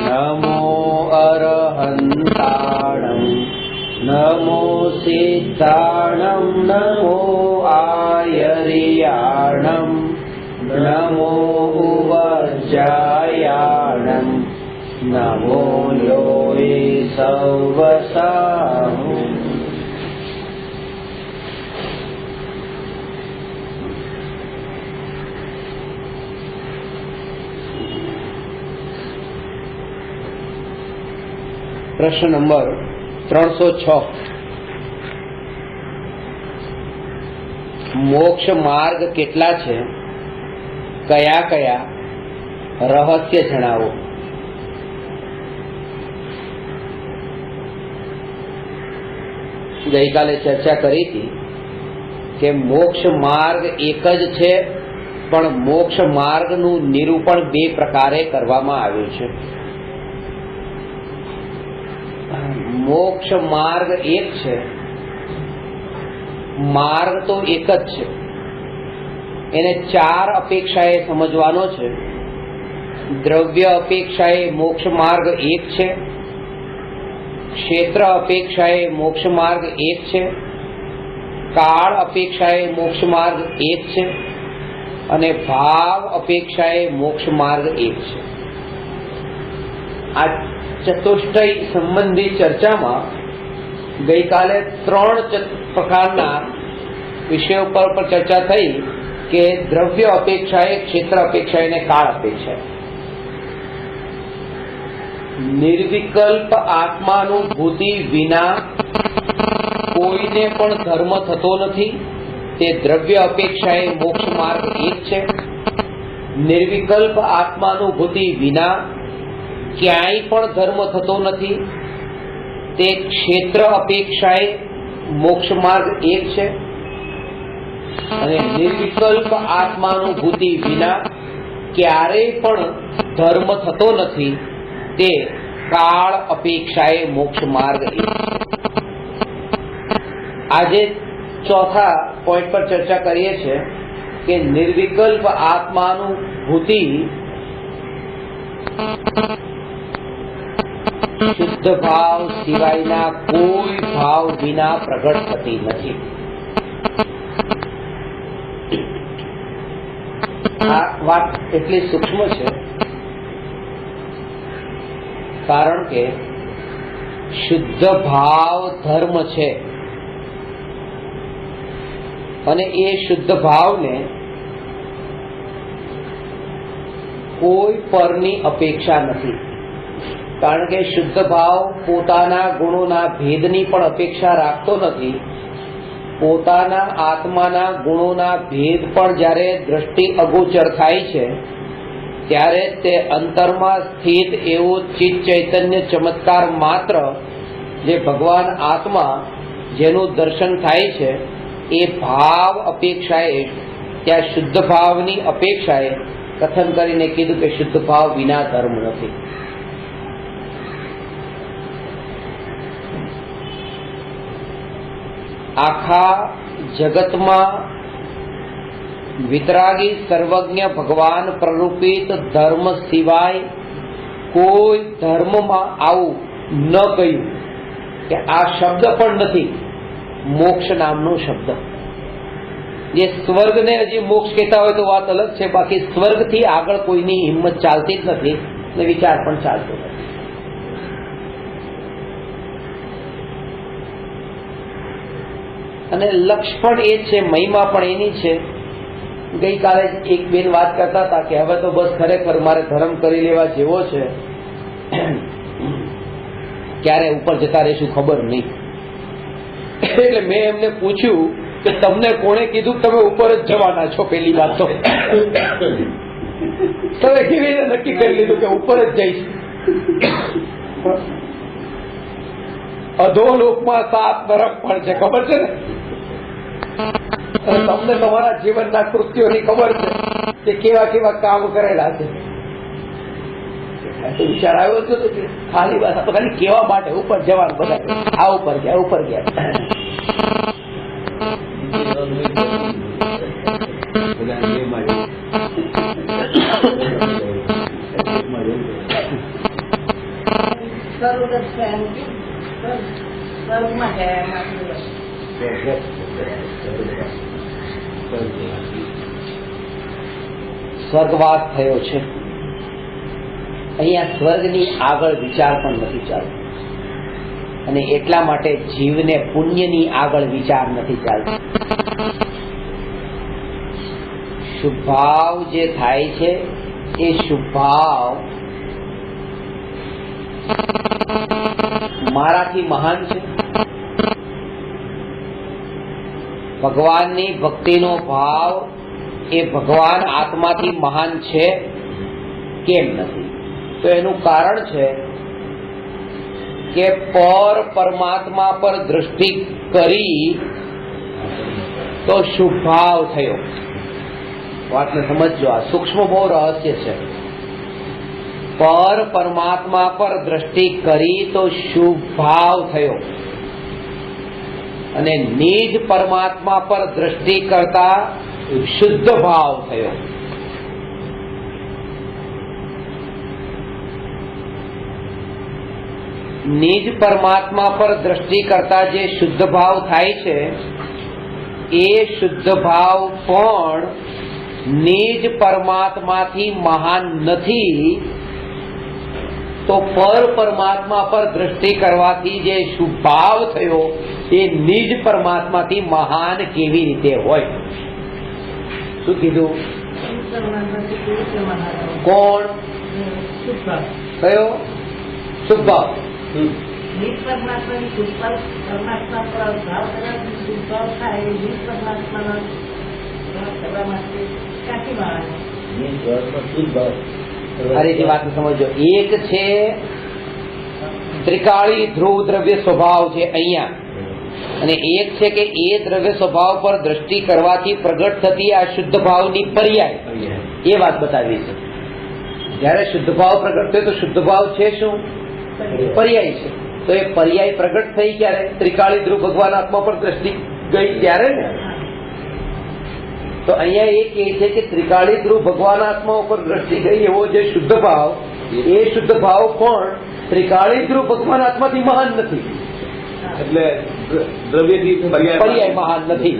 नमो अरहन्ताणं नमो सिद्धाणं नमो आयर्याणं नमो उवज्जायाणं नमो लोये सवसाहु। प्रश्न नंबर 306 मोक्ष मार्ग केटला छे, कया कया, रहस्य जणावो। गई काले चर्चा करी थी कि मोक्ष मार्ग एक ज छे, पण मोक्ष मार्गनुं निरूपण बे प्रकारे करवामां आव्युं छे। मोक्ष मार्ग एक छे, मार्ग तो एक ज छे, एने चार अपेक्षाए समजवानो छे। द्रव्य अपेक्षाए मोक्ष मार्ग एक छे, क्षेत्र अपेक्षाए मोक्ष मार्ग एक छे, काल अपेक्षाए मोक्ष मार्ग एक छे अने भाव अपेक्षाए मोक्ष मार्ग एक छे। आ चतुष्टय संबंधी चर्चा में गई काले त्रण प्रकारना विषयों पर चर्चा थई कि द्रव्य अपेक्षाए, क्षेत्र अपेक्षाए ने काल अपेक्षाए। निर्विकल्प आत्मानुभूति विना कोईने पण धर्म थतो नथी, ते द्रव्य अपेक्षाए मोक्ष मार्ग एक छे। निर्विकल्प आत्मानुभूति विना क्यांय पण धर्म थतो नथी, ते क्षेत्र अपेक्षाए मोक्ष मार्ग एक छे। अने निर्विकल्प आत्मानुभूति विना क्यारेय पण धर्म थतो नथी, ते काल अपेक्षाए मोक्ष मार्ग एक। आजे चौथा पॉइंट पर चर्चा करीए छे कि निर्विकल्प आत्मानुभूति शुद्ध भाव सिवायना कोई भाव विना प्रगट थती नथी। आ वात एटली सूक्ष्म छे कारण के शुद्ध भाव धर्म छे अने ए शुद्ध भाव ने कोई परनी अपेक्षा नथी। कारण के शुद्ध भाव पोताना गुणोना भेदनी पण अपेक्षा राखतो नथी। पोताना आत्माना गुणोना भेद पण ज्यारे दृष्टि अगोचर थाय छे त्यारे ते अंतरमा स्थित एवो चित चैतन्य चमत्कार मात्र जे भगवान आत्मा जेनु दर्शन थाय छे ए भाव अपेक्षाए त्या शुद्ध भावनी अपेक्षाए कथन करीने कीधुं के शुद्ध भाव विना धर्म नथी। आखा जगत में वितरागी सर्वज्ञ भगवान प्ररूपित धर्म सिवाय कोई धर्म में आवुं न कह्युं कि आ शब्द पण नथी। मोक्ष नामनो शब्द जे स्वर्ग ने हजी मोक्ष कहता होय तो बात अलग छे, बाकी स्वर्ग थी आगळ कोईनी हिम्मत चालती ज नथी ने विचार पण चालतो नथी। अने लक्ष्य पण ए छे, महिमा पण एनी छे। गई काले एक बेन बात करता था कि हवे तो बस खरेखर मारे धर्म करी लेवा जेवो छे, क्यारे ऊपर जता रहीशुं खबर नहीं। એટલે મેં એમને પૂછ્યું કે તમને કોણે કીધું તમે ઉપર જ જવાના છો? પહેલી વાત તો તમે કેવી રીતે નક્કી કરી લીધું કે ઉપર જ જઈશ? અધોલોકમાં 7 નરક પણ છે, ખબર છે ને? તમને તમારા જીવનના કૃત્યોની ખબર છે કે કેવા કેવા કામ કરેલા છે। વિચાર આવ્યો છે તો ખાલી વાત તો ખાલી કેવા માટે ઉપર જવાનું બધા આ ઉપર ગયા સ્વર્ગવાસ થયો છે. અહીંયા સ્વર્ગની આગળ વિચાર પણ નથી ચાલતો, અને એટલા માટે જીવને પુણ્યની આગળ વિચાર નથી ચાલતો. શુભ ભાવ જે થાય છે એ શુભ ભાવ મારાથી મહાન છે. ભગવાનની ભક્તિનો ભાવ એ ભગવાન આત્માથી મહાન છે કેમ નથી? તો એનું કારણ છે કે પરમાત્મા પર દૃષ્ટિ કરી તો શુભ ભાવ થયો. વાતને સમજજો, આ સૂક્ષ્મ બહુ રહસ્ય છે. પરમાત્મા પર દ્રષ્ટિ કરી તો શુભ ભાવ થયો, અને નિજ પરમાત્મા પર દ્રષ્ટિ કરતા શુદ્ધ ભાવ થયો. નિજ પરમાત્મા પર દ્રષ્ટિ કરતા જે શુદ્ધ ભાવ થાય છે એ શુદ્ધ ભાવ પણ નિજ પરમાત્માથી મહાન નથી. તો પરમાત્મા પર દ્રષ્ટિ કરવાથી જે શુભ ભાવ થયો એ નિજ પરમાત્માથી મહાન કેવી રીતે હોય? શું કીધું? કોણ કયો શુભ ભાવ? ફરીથી વાત સમજો. એક છે ત્રિકાળી ધ્રુવ દ્રવ્ય સ્વભાવ છે અહીંયા, અને એક છે કે એ દ્રવ્ય સ્વભાવ પર દ્રષ્ટિ કરવાથી પ્રગટ થતી આ શુદ્ધ ભાવની પર્યાય. એ વાત બતાવી છે. જયારે શુદ્ધ ભાવ પ્રગટ થયો તો શુદ્ધ ભાવ છે શું? પર્યાય છે. તો એ પર્યાય પ્રગટ થઈ ક્યારે? ત્રિકાળી ધ્રુવ ભગવાન આત્મા પર દ્રષ્ટિ ગઈ ત્યારે ને. તો અહીંયા એ કહે છે કે ત્રિકાળી ધ્રુવ ભગવાન આત્મા ઉપર દ્રષ્ટિ ગઈ એવો જે શુદ્ધ ભાવ, એ શુદ્ધ ભાવ પણ ત્રિકાળી ધ્રુવ ભગવાન આત્માથી મહાન નથી. એટલે દ્રવ્યથી પર્યાય મહાન નથી.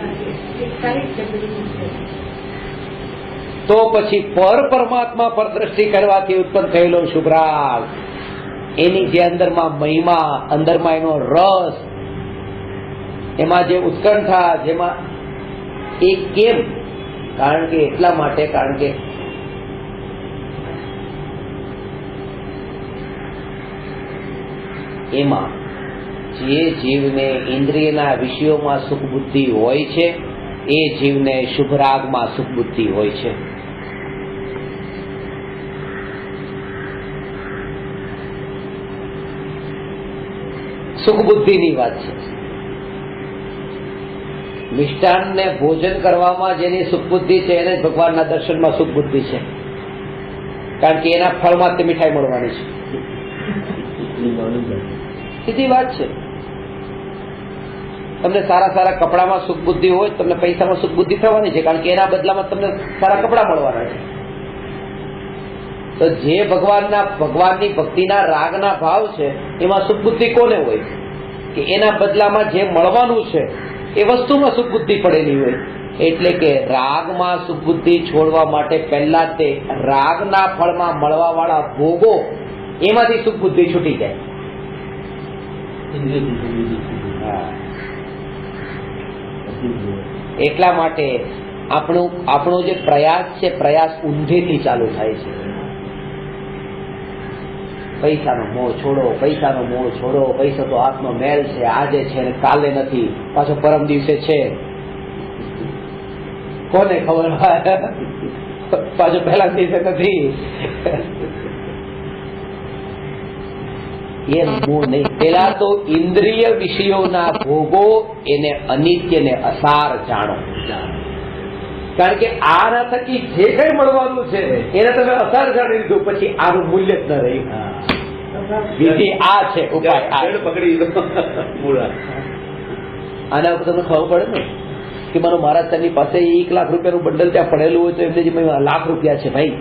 તો પછી પરમાત્મા પર દ્રષ્ટિ કરવાથી ઉત્પન્ન થયેલો શુભરાગ, એની જે અંદરમાં મહિમા, અંદરમાં એનો રસ, એમાં જે ઉત્કંઠા, જેમાં એ કેમ? કારણ કે એટલા માટે, કારણ કે એમાં જે જીવને ઇન્દ્રિયના વિષયોમાં સુખ બુદ્ધિ હોય છે એ જીવને શુભરાગમાં સુખ બુદ્ધિ હોય છે. સુખ બુદ્ધિની વાત છે. મિષ્ટાન ને ભોજન કરવામાં જેની સુખ બુદ્ધિ છે એને ભગવાનના દર્શનમાં સુખ બુદ્ધિ છે, કારણ કે એના ફળમાં તે મીઠાઈ મળવાની છે. સીધી વાત છે. તમને સારા સારા કપડામાં સુખ બુદ્ધિ હોય, તમને પૈસામાં સુખ બુદ્ધિ થવાની છે, કારણ કે એના બદલામાં તમને સારા કપડા મળવાના છે. તો જે ભગવાનની ભક્તિના રાગના ભાવ છે એમાં સુખ બુદ્ધિ કોને હોય? કે એના બદલામાં જે મળવાનું છે એ વસ્તુમાં સુખ બુદ્ધિ પડેલી હોય. એટલે કે રાગમાં સુખ બુદ્ધિ છોડવા માટે પહેલા તે રાગના ફળમાં મળવા વાળા ભોગો, એમાંથી સુખ બુદ્ધિ છૂટી જાય. એટલા માટે આપણો જે પ્રયાસ છે, પ્રયાસ ઊંધેથી ચાલુ થાય છે. પૈસાનો મોહ છોડો, પૈસાનો મોહ છોડો. પૈસો તો આત્મા મેલ છે, આજે છે ને કાલે નથી, પાછો પરમ દિવસે છે. કોને ખબર? પાછો પહેલા દિવસે નથી. એ મોહ નહીં. પેલા તો ઇન્દ્રિય વિષયોના ભોગો એને અનિત્ય ને અસાર જાણો. કારણ કે આના થકી જે કઈ મળવાનું છે એને તમે અસાર જાણી લીધું, પછી આનું મૂલ્ય જ ન રહ્યું. બીજી આ છે ઉપાય. આના ઉપર તમને ખબર પડે ને કે મારો મહારાજ તેની પાસે 1 લાખ રૂપિયાનું બંડલ ત્યાં પડેલું હોય તો એમને જે લાખ રૂપિયા છે ભાઈ.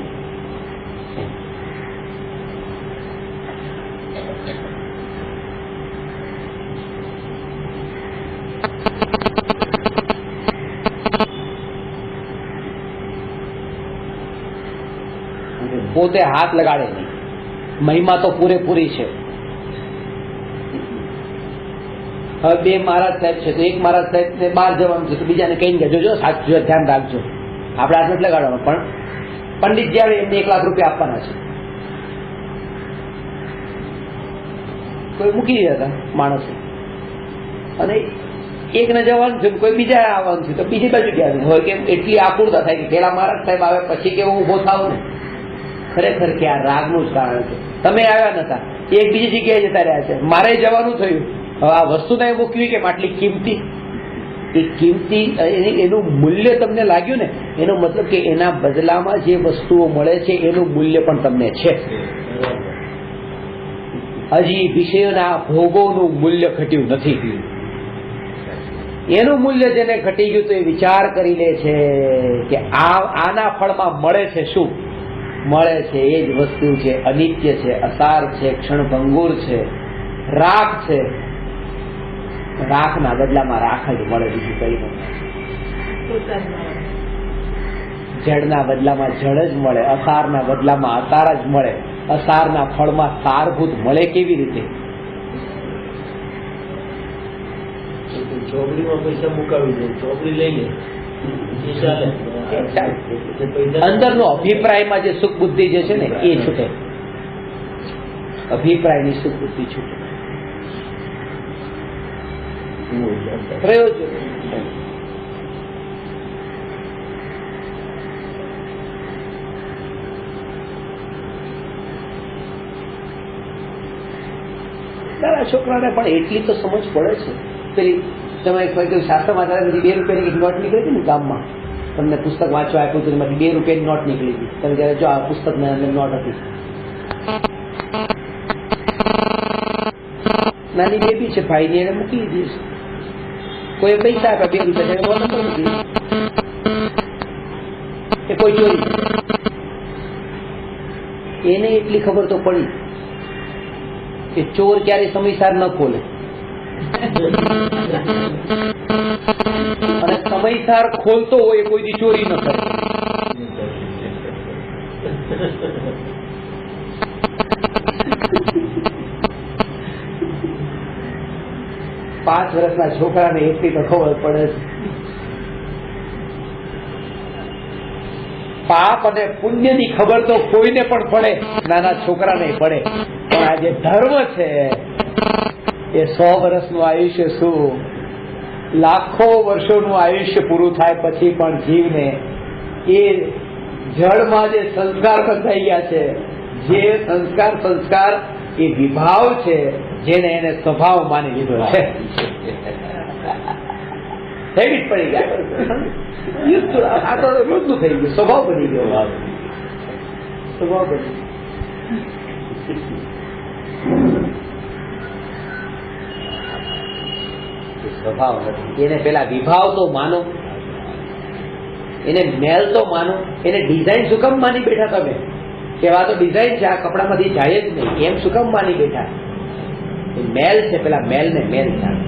પોતે હાથ લગાડે નહીં. મહિમા તો પૂરેપૂરી છે. હવે બે મહારાજ સાહેબ છે તો એક મહારાજ સાહેબ ને બહાર જવાનું છે તો બીજાને કહીને ગયા જોજો સાચું ધ્યાન રાખજો, આપણે હાથ નથી લગાડવાનો. પણ પંડિતજી આવે એમને 1 લાખ રૂપિયા આપવાના છે. કોઈ મૂકી દીધા હતા માણસે, અને એકને જવાનું છે કોઈ બીજા આવવાનું છે તો બીજી બાજુ ગયા હોય કે એટલી આકુરતા થાય કે પેલા મહારાજ સાહેબ આવે પછી કેવું ઉભો થાવ ને. ખરેખર કે આ રાગનું જ કારણ છે. તમે આવ્યા નતા, એક બીજી જગ્યાએ જતા રહ્યા છે, મારે જવાનું થયું. હવે આ વસ્તુ તમે મૂકવી કે આટલી કિંમતી, એ કિંમતી એનું મૂલ્ય તમને લાગ્યું ને, એનો મતલબ કે એના બદલામાં જે વસ્તુઓ મળે છે એનું મૂલ્ય પણ તમને છે. હજી વિષયોના ભોગોનું મૂલ્ય ઘટ્યું નથી. એનું મૂલ્ય જેને ઘટી ગયું તો એ વિચાર કરી લે છે કે આના ફળમાં મળે છે શું મળે છે, એ જ વસ્તુ છે, અનિત્ય છે, અસાર છે, ક્ષણભંગુર છે, રાખ છે. રાખના બદલામાં રાખ જ મળે, બીજું કઈ નથી. જળના બદલામાં જળ જ મળે, અસારના બદલામાં અસાર જ મળે. અસારના ફળમાં સારભૂત મળે કેવી રીતે? ચોપડીમાં પૈસા મુકાવી દે, ચોપડી લઈ લે, અંદરનો અભિપ્રાયમાં જે સુખ બુદ્ધિ જે છે ને એ છૂટે. અભિપ્રાયની સુખ બુદ્ધિ છૂટે. પ્રયોજન તારા છોકરાને પણ એટલી તો સમજ પડે છે. પેલી તમે કોઈ શાસ્ત્રમાં 2 રૂપિયાની એક નોટ નીકળી હતી ને ગામમાં, તમને પુસ્તક વાંચવા આપ્યું હતું, એમાંથી 2 રૂપિયાની નોટ નીકળી હતી. તમે જયારે જો આ પુસ્તકની અંદર નોટ હતી, નાની બેબી છે ભાઈની, એને મૂકી દીધી છે. કોઈ પૈસા આપ્યા 2 રૂપિયા, એ કોઈ ચોરી, એને એટલી ખબર તો પડી કે ચોર ક્યારે સમયસાર ન ખોલે, અને સમયસાર ખોલતો હોય કોઈ દી ચોરી ન કરે. 5 વર્ષના છોકરાને એટલી તો ખબર પડે છે. પાપ અને પુણ્યની ખબર તો કોઈને પણ પડે, નાના છોકરાને પડે. પણ આ જે ધર્મ છે એ 100 વર્ષનું આયુષ્ય શું, લાખો વર્ષોનું આયુષ્ય પૂરું થાય પછી પણ જીવને એ જળમાં જે સંસ્કાર બંધાઈ ગયા છે, જે સંસ્કાર એ વિભાવ છે, જેને એને સ્વભાવ માની લીધો છે. હેબિટ પડી ગયા, આ તો રોજનું થઈ ગયું, સ્વભાવ બની ગયો. સ્વભાવ બની સ્વભાવ નથી. એને પેલા વિભાવ તો માનો, એને મેલ તો માનો, એને ડિઝાઇન સુકમ માની બેઠા તમે કે આ તો ડિઝાઇન છે, આ કપડામાંથી જાય જ નહીં, એમ સુકમ માની બેઠા. મેલ છે, પેલા મેલ ને મેલ જાણે.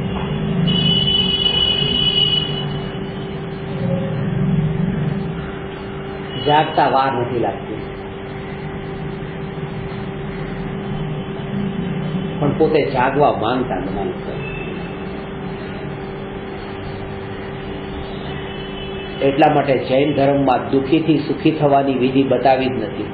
જાગતા વાર નથી લાગતી, પણ પોતે જાગવા માંગતા નથી. એટલા માટે જૈન ધર્મમાં દુઃખીથી સુખી થવાની વિધિ બતાવી જ નથી.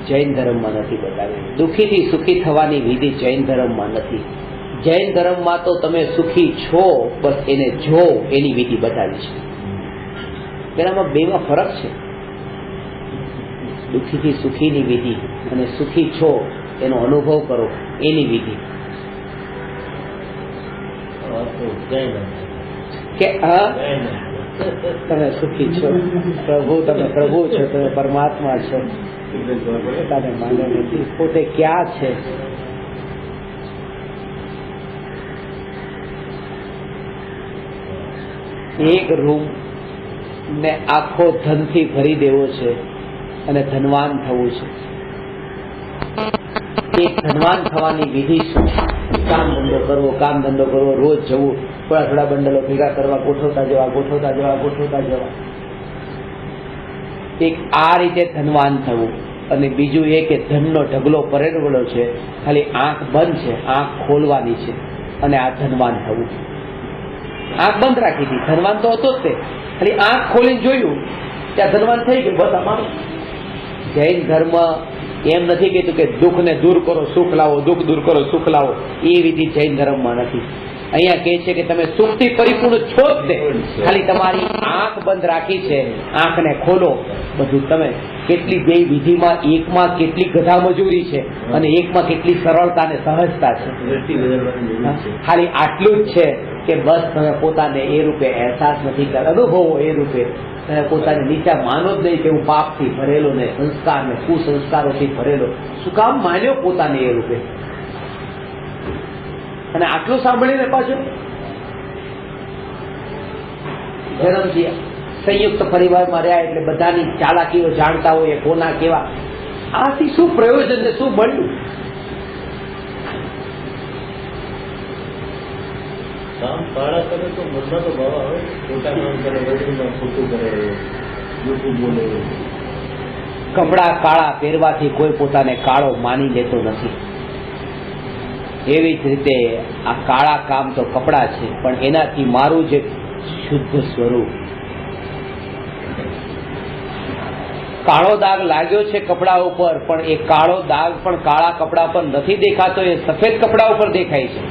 જૈન ધર્મમાં નથી બતાવી. દુઃખીથી સુખી થવાની વિધિ જૈન ધર્મમાં નથી. જૈન ધર્મમાં તો તમે સુખી છો, બસ એને જો એની વિધિ બતાવી છે. તેનામાં બેમાં ફરક છે. દુઃખીથી સુખીની વિધિ અને સુખી છો એનો અનુભવ કરો એની વિધિ. કે તમે સુખી છો, તમે પ્રભુ છો, તમે પરમાત્મા છો, પોતાને માને નથી, પોતે ક્યાં છે. એક રૂમ ને આખો ધનથી ભરી દેવો છે અને ધનવાન થવું છે. એક ધનવાન થવાની વિધિ શું? કામ ધંધો કરવો, રોજ જવું, થોડા બંડલો ભેગા કરવા, ગોઠવતા જવા. એક આ રીતે ધનવાન થવું, અને બીજું એ કે ધનનો ઢગલો પરેડવડો છે, ખાલી આંખ બંધ છે, આંખ ખોલવાની છે અને આ ધનવાન થવું. આંખ બંધ રાખી હતી, ધનવાન તો હતો જ તે, ખાલી આંખ ખોલીને જોયું ત્યાં ધનવાન થઈ ગયું. બસ અમારું જૈન ધર્મ એમ નથી કહેતું કે દુઃખને દૂર કરો સુખ લાવો, દુઃખ દૂર કરો સુખ લાવો, એ વિધિ જૈન ધર્મમાં નથી. અહીંયા કહે છે કે તમે સુખથી પરિપૂર્ણ છો જ તે, ખાલી તમારી આંખ બંધ રાખી છે, આંખને ખોલો. બધું તમે કેટલી બે વિધિમાં એકમાં કેટલી ગધા મજૂરી છે અને એકમાં કેટલી સરળતા અને સહજતા છે. ખાલી આટલું જ છે કે બસ તમે પોતાને એ રૂપે અહેસાસ નથી કરતા, અનુભવો એ રૂપે. તમે પોતાને નીચા માનો જ નહીં કે હું પાપથી ભરેલો ને સંસ્કાર ને કુસંસ્કારોથી ભરેલો. શું કામ માન્યો પોતાને એ રૂપે? અને આટલું સાંભળીને પાછું જન્મથી સંયુક્ત પરિવારમાં રહ્યા એટલે બધાની ચાલાકીઓ જાણતા હોય, કોના કેવા. આથી શું પ્રયોજન ને શું મળ્યું? કામ કાળા કરે તો મનમાં તો ભાવ આવે, ખોટા કામ કરે, વજનમાં ખોટું કરે, જૂઠું બોલે. કપડા કાળા પહેરવાથી કોઈ પોતાને કાળો માની લેતો નથી. એવી જ રીતે આ કાળા કામ તો કપડા છે, પણ એનાથી મારું જે શુદ્ધ સ્વરૂપ, કાળો દાગ લાગ્યો છે કપડા ઉપર, પણ એ કાળો દાગ પણ કાળા કપડા પર નથી દેખાતો, એ સફેદ કપડા ઉપર દેખાય છે.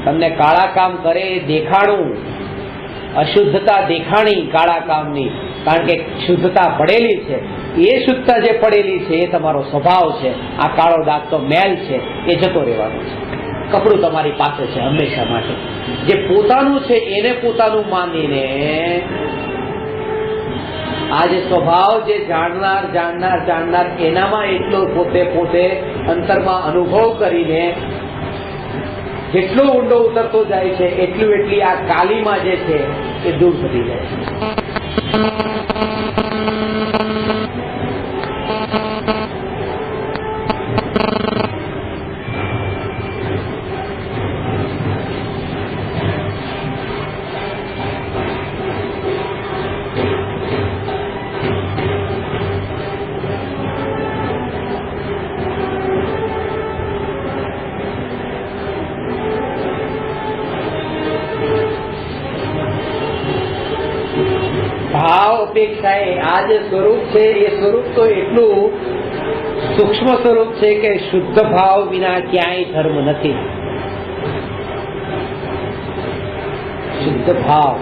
તમને કાળા કામ કરે એ દેખાણું, અશુદ્ધતા દેખાણી કાળા કામની, કારણ કે શુદ્ધતા પડેલી છે. એ શુદ્ધતા જે પડેલી છે એ તમારો સ્વભાવ છે. આ કાળો દાગ તો મેલ છે, એ જતો રહેવાનો છે. કપડું તમારી પાસે છે હંમેશા માટે. જે પોતાનું છે એને પોતાનું માનીને આ જે સ્વભાવ જે જાણનાર એનામાં એટલો પોતે અંતરમાં અનુભવ કરીને જેટલો ઊંડો ઉતરતો જાય છે એટલી આ કાલીમાં જે છે એ દૂર થતી જાય છે. ભાવ અપેક્ષાએ આ જે સ્વરૂપ છે એ સ્વરૂપ તો એટલું સૂક્ષ્મ સ્વરૂપ છે કે શુદ્ધ ભાવ વિના ક્યાંય ધર્મ નથી. શુદ્ધ ભાવ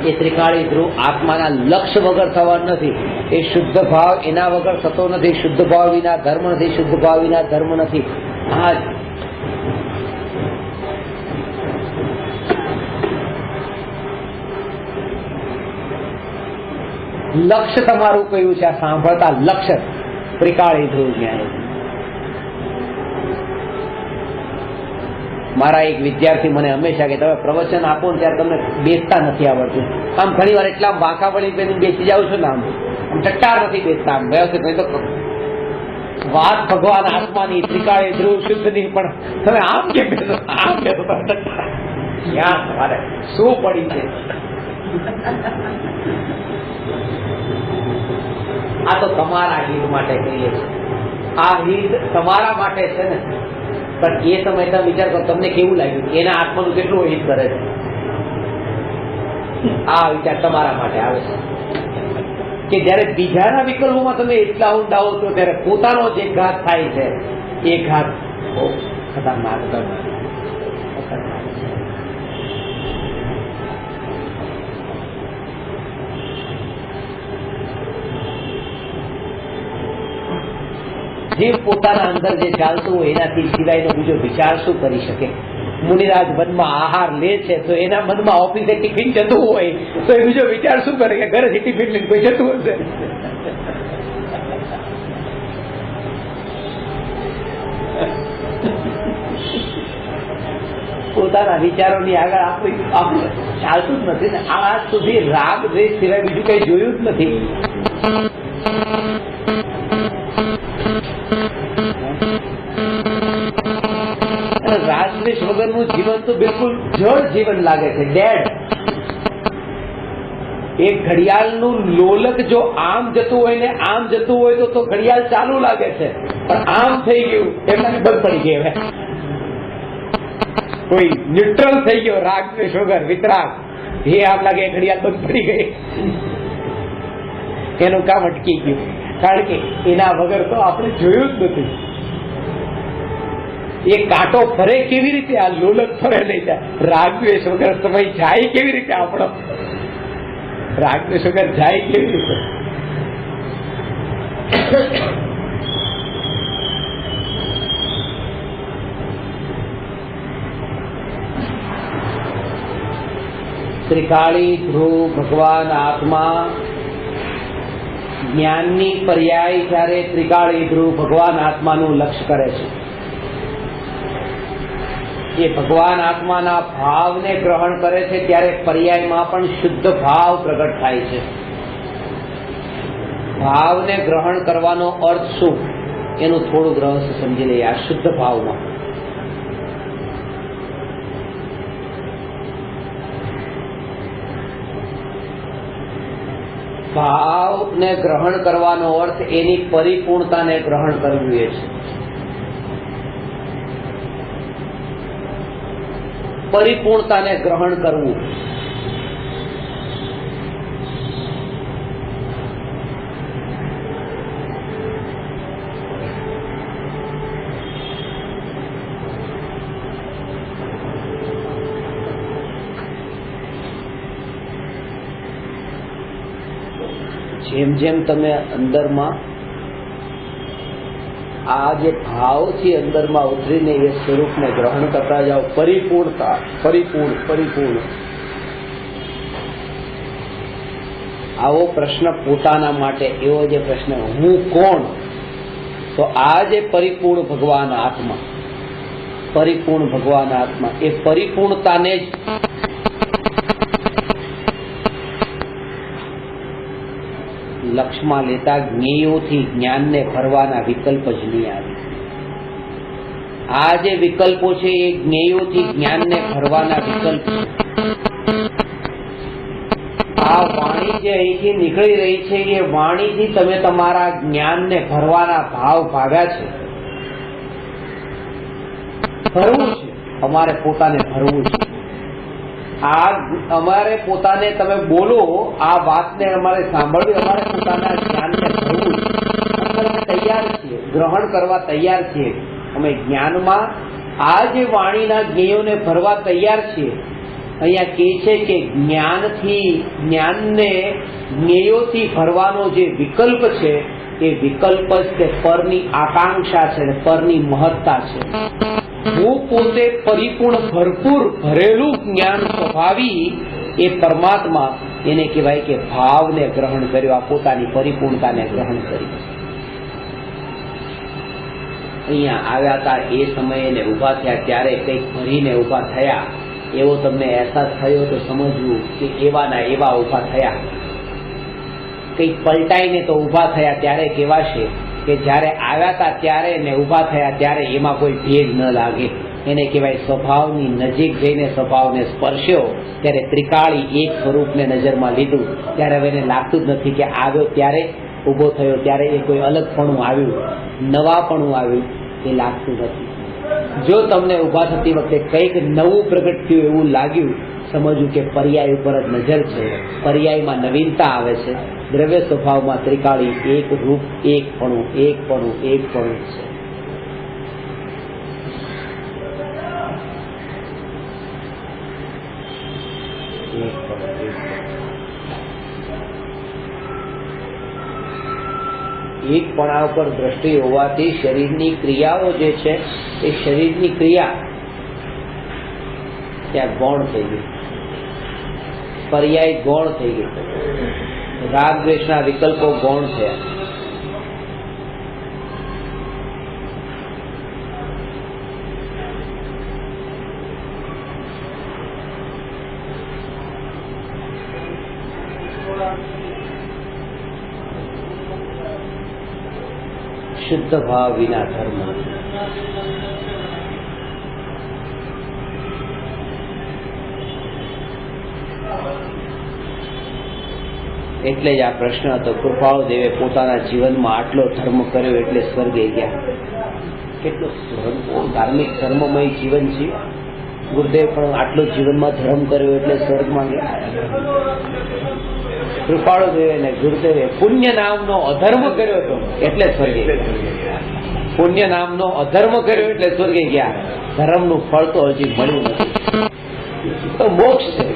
એ ત્રિકાળી ધ્રુવ આત્માના લક્ષ્ય વગર થવાનું નથી. એ શુદ્ધ ભાવ એના વગર થતો નથી. શુદ્ધ ભાવ વિના ધર્મ નથી. શુદ્ધ ભાવ વિના ધર્મ નથી. આ લક્ષ્ય તમારું કયું છે? આ સાંભળતા લક્ષ્ય ત્રિકાળી ધ્રુવ જ્ઞાન. મારા એક વિદ્યાર્થી મને હંમેશા કે તમે પ્રવચન આપો ને ત્યારે તમને બેસતા નથી આવડતું. આમ ઘણી વાર એટલા વાંકા વળી બેસી જાવ છો ને, આમ ટટ્ટાર નથી બેસતા. આમ વ્યવસ્થિત તો વાત ભગવાન આત્માની ત્રિકાળી ધ્રુવ શુદ્ધની, પણ તમે આમ કે બેસો આમ બેસો ક્યાં તમારે શું પડી છે? આ તો તમારા હિત માટે કહીએ છીએ. આ હિત તમારા માટે છે ને, પણ એ સમય તમે વિચાર કરો તમને કેવું લાગ્યું, એના આત્માનું કેટલું હિત કરે છે. આ વિચાર તમારા માટે આવે છે કે જયારે બીજાના વિકલ્પોમાં તમે એટલા ઊંડા હો છો ત્યારે પોતાનો જે ઘાત થાય છે એ ઘાત બહુ ખતરનાક છે. જીવ પોતાના અંદર જે ચાલતું હોય એનાથી સિવાયનો બીજો વિચાર શું કરી શકે? મુનિરાજ મનમાં આહાર લે છે તો એના મનમાં ઓફિસે ટિફિન જતું હોય તો એ બીજો વિચાર શું કરે કે ઘરેથી ટિફિન લઈને કોઈ જતું હશે? પોતાના વિચારોની આગળ આપણું ચાલતું જ નથી ને. આજ સુધી રાગ દ્વેષ સિવાય બીજું કઈ જોયું જ નથી. રાગદ્વેષ વગરનું જીવન તો બિલકુલ જળ જીવન લાગે છે, ડેડ. એક ઘડિયાળનું લોલક જો આમ જતું હોય ને આમ જતું હોય તો ઘડિયાળ ચાલુ લાગે છે, પણ આમ થઈ ગયું એટલે બંધ પડી ગઈ. હવે કોઈ ન્યુટ્રલ થઈ ગયો, રાગ દ્વેષ વગર વિતરાગ, એ આમ લાગે ઘડિયાળ બંધ પડી ગઈ, એનું કામ અટકી ગયું. કારણ કે એના વગર તો આપણે જોયું જ નથી. એ કાંટો ફરે કેવી રીતે, આ લોલક ફરે નહીં જાય. રાગ દ્વેષ વગર સમય જાય કેવી રીતે આપણો, રાગ દ્વેષ વગર જાય કેવી રીતે? ત્રિકાળી ધ્રુવ ભગવાન આત્મા જ્ઞાનની પર્યાય જ્યારે ત્રિકાળી ધ્રુવ ભગવાન આત્માનું લક્ષ્ય કરે છે, એ ભગવાન આત્માના ભાવને ગ્રહણ કરે છે ત્યારે પર્યાયમાં પણ શુદ્ધ ભાવ પ્રગટ થાય છે. ભાવને ગ્રહણ કરવાનો અર્થ શું એનું થોડું રહસ્ય સમજી લઈએ. આ શુદ્ધ ભાવમાં ભાવને ગ્રહણ કરવાનો અર્થ એની પરિપૂર્ણતાને ગ્રહણ કરવું એ છે. પરિપૂર્ણતાને ગ્રહણ કરવું. જેમ જેમ તમે અંદરમાં આ જે ભાવથી અંદરમાં ઉતરીને એ સ્વરૂપને ગ્રહણ કરતા જાઓ, પરિપૂર્ણતા, પરિપૂર્ણ. આવો પ્રશ્ન પોતાના માટે, એવો જે પ્રશ્ન હું કોણ, તો આ જે પરિપૂર્ણ ભગવાન આત્મા, પરિપૂર્ણ ભગવાન આત્મા, એ પરિપૂર્ણતાને જ લક્ષ્યમાં લેતા જ્ઞેયોથી જ્ઞાનને ભરવાના વિકલ્પ જ નહીં આવે. આ જે વિકલ્પો છે એ જ્ઞેયોથી જ્ઞાનને ભરવાના વિકલ્પ છે. આ વાણી જે અહીંથી નીકળી રહી છે એ વાણીથી તમે તમારા જ્ઞાનને ભરવાના ભાવ ભાગ્યા છે. ભરવું છે, અમારે પોતાને ભરવું છે. આ અમારે પોતાને તમે બોલો, આ વાતને અમારે સાંભળવી, અમારે પોતાના જ્ઞાનને ભરવું છે. અમે તૈયાર છીએ, ગ્રહણ કરવા તૈયાર છીએ. અમે જ્ઞાનમાં આ જે વાણીના જ્ઞેયોને ભરવા તૈયાર છીએ. અહીંયા કહે છે કે જ્ઞાનથી, જ્ઞાનને જ્ઞેયોથી ભરવાનો જે વિકલ્પ છે એ વિકલ્પ જ તે પરની આકાંક્ષા છે, પરની મહત્તા છે. હું પોતે પરિપૂર્ણ ભરપૂર ભરેલું જ્ઞાન સ્વભાવી એ પરમાત્મા, એને કહેવાય કે ભાવને ગ્રહણ કર્યો, આ પોતાની પરિપૂર્ણતાને ગ્રહણ કરી. અહીંયા આવ્યા હતા એ સમયે ને ઉભા થયા ત્યારે કંઈક ભરીને ઉભા થયા એવો તમને અહેસાસ થયો તો સમજવું કે એવાના એવા ઉભા થયા. કંઈક પલટાઈને તો ઉભા થયા ત્યારે કહેવાશે કે જ્યારે આવ્યા હતા ત્યારે ને ઉભા થયા ત્યારે એમાં કોઈ ભેદ ન લાગે. એને કહેવાય સ્વભાવની નજીક જઈને સ્વભાવને સ્પર્શ્યો ત્યારે ત્રિકાળી એક સ્વરૂપને નજરમાં લીધું ત્યારે હવે એને લાગતું જ નથી કે આવ્યો ત્યારે ઊભો થયો ત્યારે એ કોઈ અલગપણું આવ્યું, નવાપણું આવ્યું, એ લાગતું નથી. જો તમને ઊભા થતી વખતે કંઈક નવું પ્રગટ થયું એવું લાગ્યું, સમજવું કે પર્યાય ઉપર જ નજર છે. પર્યાયમાં નવીનતા આવે છે. દ્રવ્ય સ્વભાવમાં ત્રિકાળી એક રૂપ, એકપણું છે. એકપણા ઉપર દ્રષ્ટિ હોવાથી શરીરની ક્રિયાઓ જે છે એ શરીરની ક્રિયા ત્યાં ગૌણ થઈ ગઈ, પર્યાય ગૌણ થઈ ગઈ. રાગ દ્વેષના વિકલ્પો ગૌણ થયા. શુદ્ધ ભાવ વિના ધર્મ. એટલે જ આ પ્રશ્ન હતો. કૃપાળુ દેવે પોતાના જીવનમાં આટલો ધર્મ કર્યો એટલે સ્વર્ગે ગયા. કેટલો ધાર્મિક ધર્મમય જીવન જીવ્યા. ગુરુદેવ પણ આટલો જીવનમાં ધર્મ કર્યો એટલે સ્વર્ગમાં ગયા. કૃપાળુ દેવે ને ગુરુદેવે પુણ્ય નામનો અધર્મ કર્યો હતો એટલે સ્વર્ગે ગયા. પુણ્ય નામનો અધર્મ કર્યો એટલે સ્વર્ગે ગયા. ધર્મનું ફળ તો હજી મળ્યું નથી. તો મોક્ષ છે.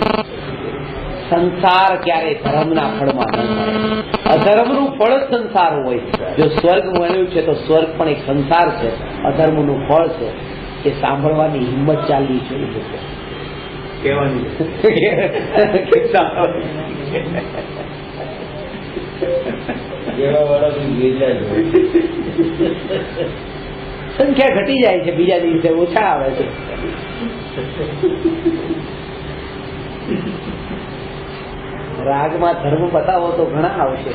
સંસાર ક્યારે ધર્મના ફળમાં ન મળે. અધર્મનું ફળ જ સંસાર હોય. જો સ્વર્ગ મળ્યું છે તો સ્વર્ગ પણ એક સંસાર છે, અધર્મનું ફળ છે. એ સાંભળવાની હિંમત ચાલવી જોઈએ. કહેવાની સંખ્યા ઘટી જાય છે, બીજા દિવસે ઓછા આવે છે. રાગમાં ધર્મ બતાવો તો ઘણા આવશે.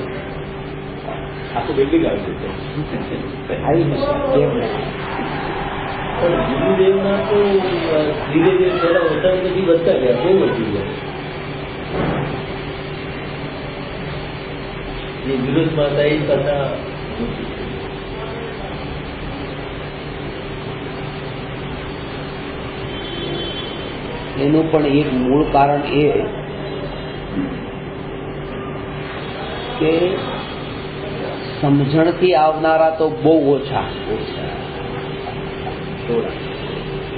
આખું બિલ્ડિંગ આવશે. આવી જશે. કેમ પણ ગુરુદેવના તો ધીરે ધીરે પહેલા ઓછા પછી વધતા ગયા, બહુ વધી ગયા. જે વિરોધ માતા એ કથા એનું પણ એક મૂળ કારણ એ કે સમજણથી આવનારા તો બહુ ઓછા,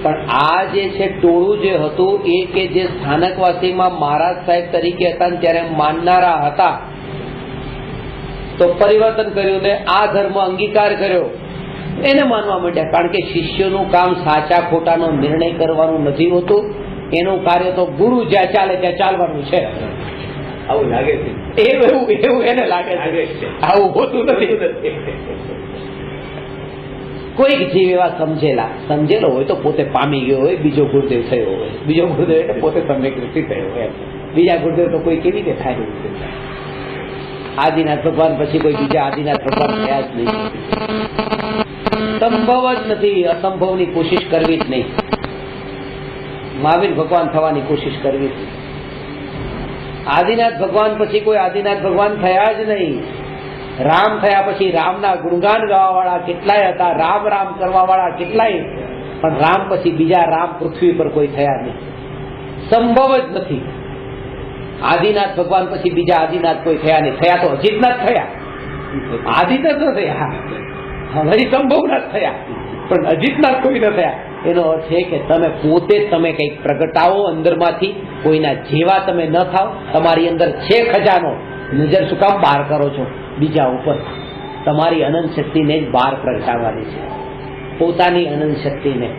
પણ આ જે છે ટોળું જે હતું એ કે જે સ્થાનકવાસીમાં મહારાજ સાહેબ તરીકે હતા ત્યારે માનનારા હતા, તો પરિવર્તન કર્યું ને આ ધર્મ અંગીકાર કર્યો, એને માનવા માંડ્યા. કારણ કે શિષ્યોનું કામ સાચા ખોટાનો નિર્ણય કરવાનું નથી હોતું. એનું કાર્ય તો ગુરુ જ્યાં ચાલે ત્યાં ચાલવાનું છે. આવું લાગે છે. એવું એને લાગે છે. આવું હોતું નથી. કોઈક જીવ એવા સમજેલો હોય તો પોતે પામી ગયો હોય, બીજો ગુરુદેવ થયો હોય, બીજો ગુરુદેવ એટલે પોતે સમ્યકૃતિ થયો હોય. બીજા ગુરુદેવ તો કોઈ કેવી રીતે થાય? આદિનાથ ભગવાન પછી કોઈ બીજા આદિનાથ ભગવાન થયા જ નહીં. સંભવ જ નથી. અસંભવની કોશિશ કરવી જ નહીં. મહાવીર ભગવાન થવાની કોશિશ કરવી હતી. આદિનાથ ભગવાન પછી કોઈ આદિનાથ ભગવાન થયા જ નહીં. રામ થયા પછી રામના ગુણગાન ગાવા વાળા કેટલાય હતા, રામ રામ કરવા વાળા કેટલાય, પણ રામ પછી બીજા રામ પૃથ્વી પર કોઈ થયા નહીં. સંભવ જ નથી. આદિનાથ ભગવાન પછી બીજા આદિનાથ કોઈ થયા નહીં. થયા તો અજીતનાથ થયા, આદિનાથ ન થયા. હરી સંભવનાથ થયા, પણ અજીતનાથ કોઈ ન થયા. એનો અર્થ છે કે તમે પોતે તમે કંઈક પ્રગટાવો અંદરમાંથી, કોઈના જેવા તમે ન થાવ. તમારી અંદર છે ખજાનો, નજર શું કામ બહાર કરો છો બીજા ઉપર? તમારી અનંત શક્તિને જ બહાર પ્રગટાવવાની છે, પોતાની અનંત શક્તિને.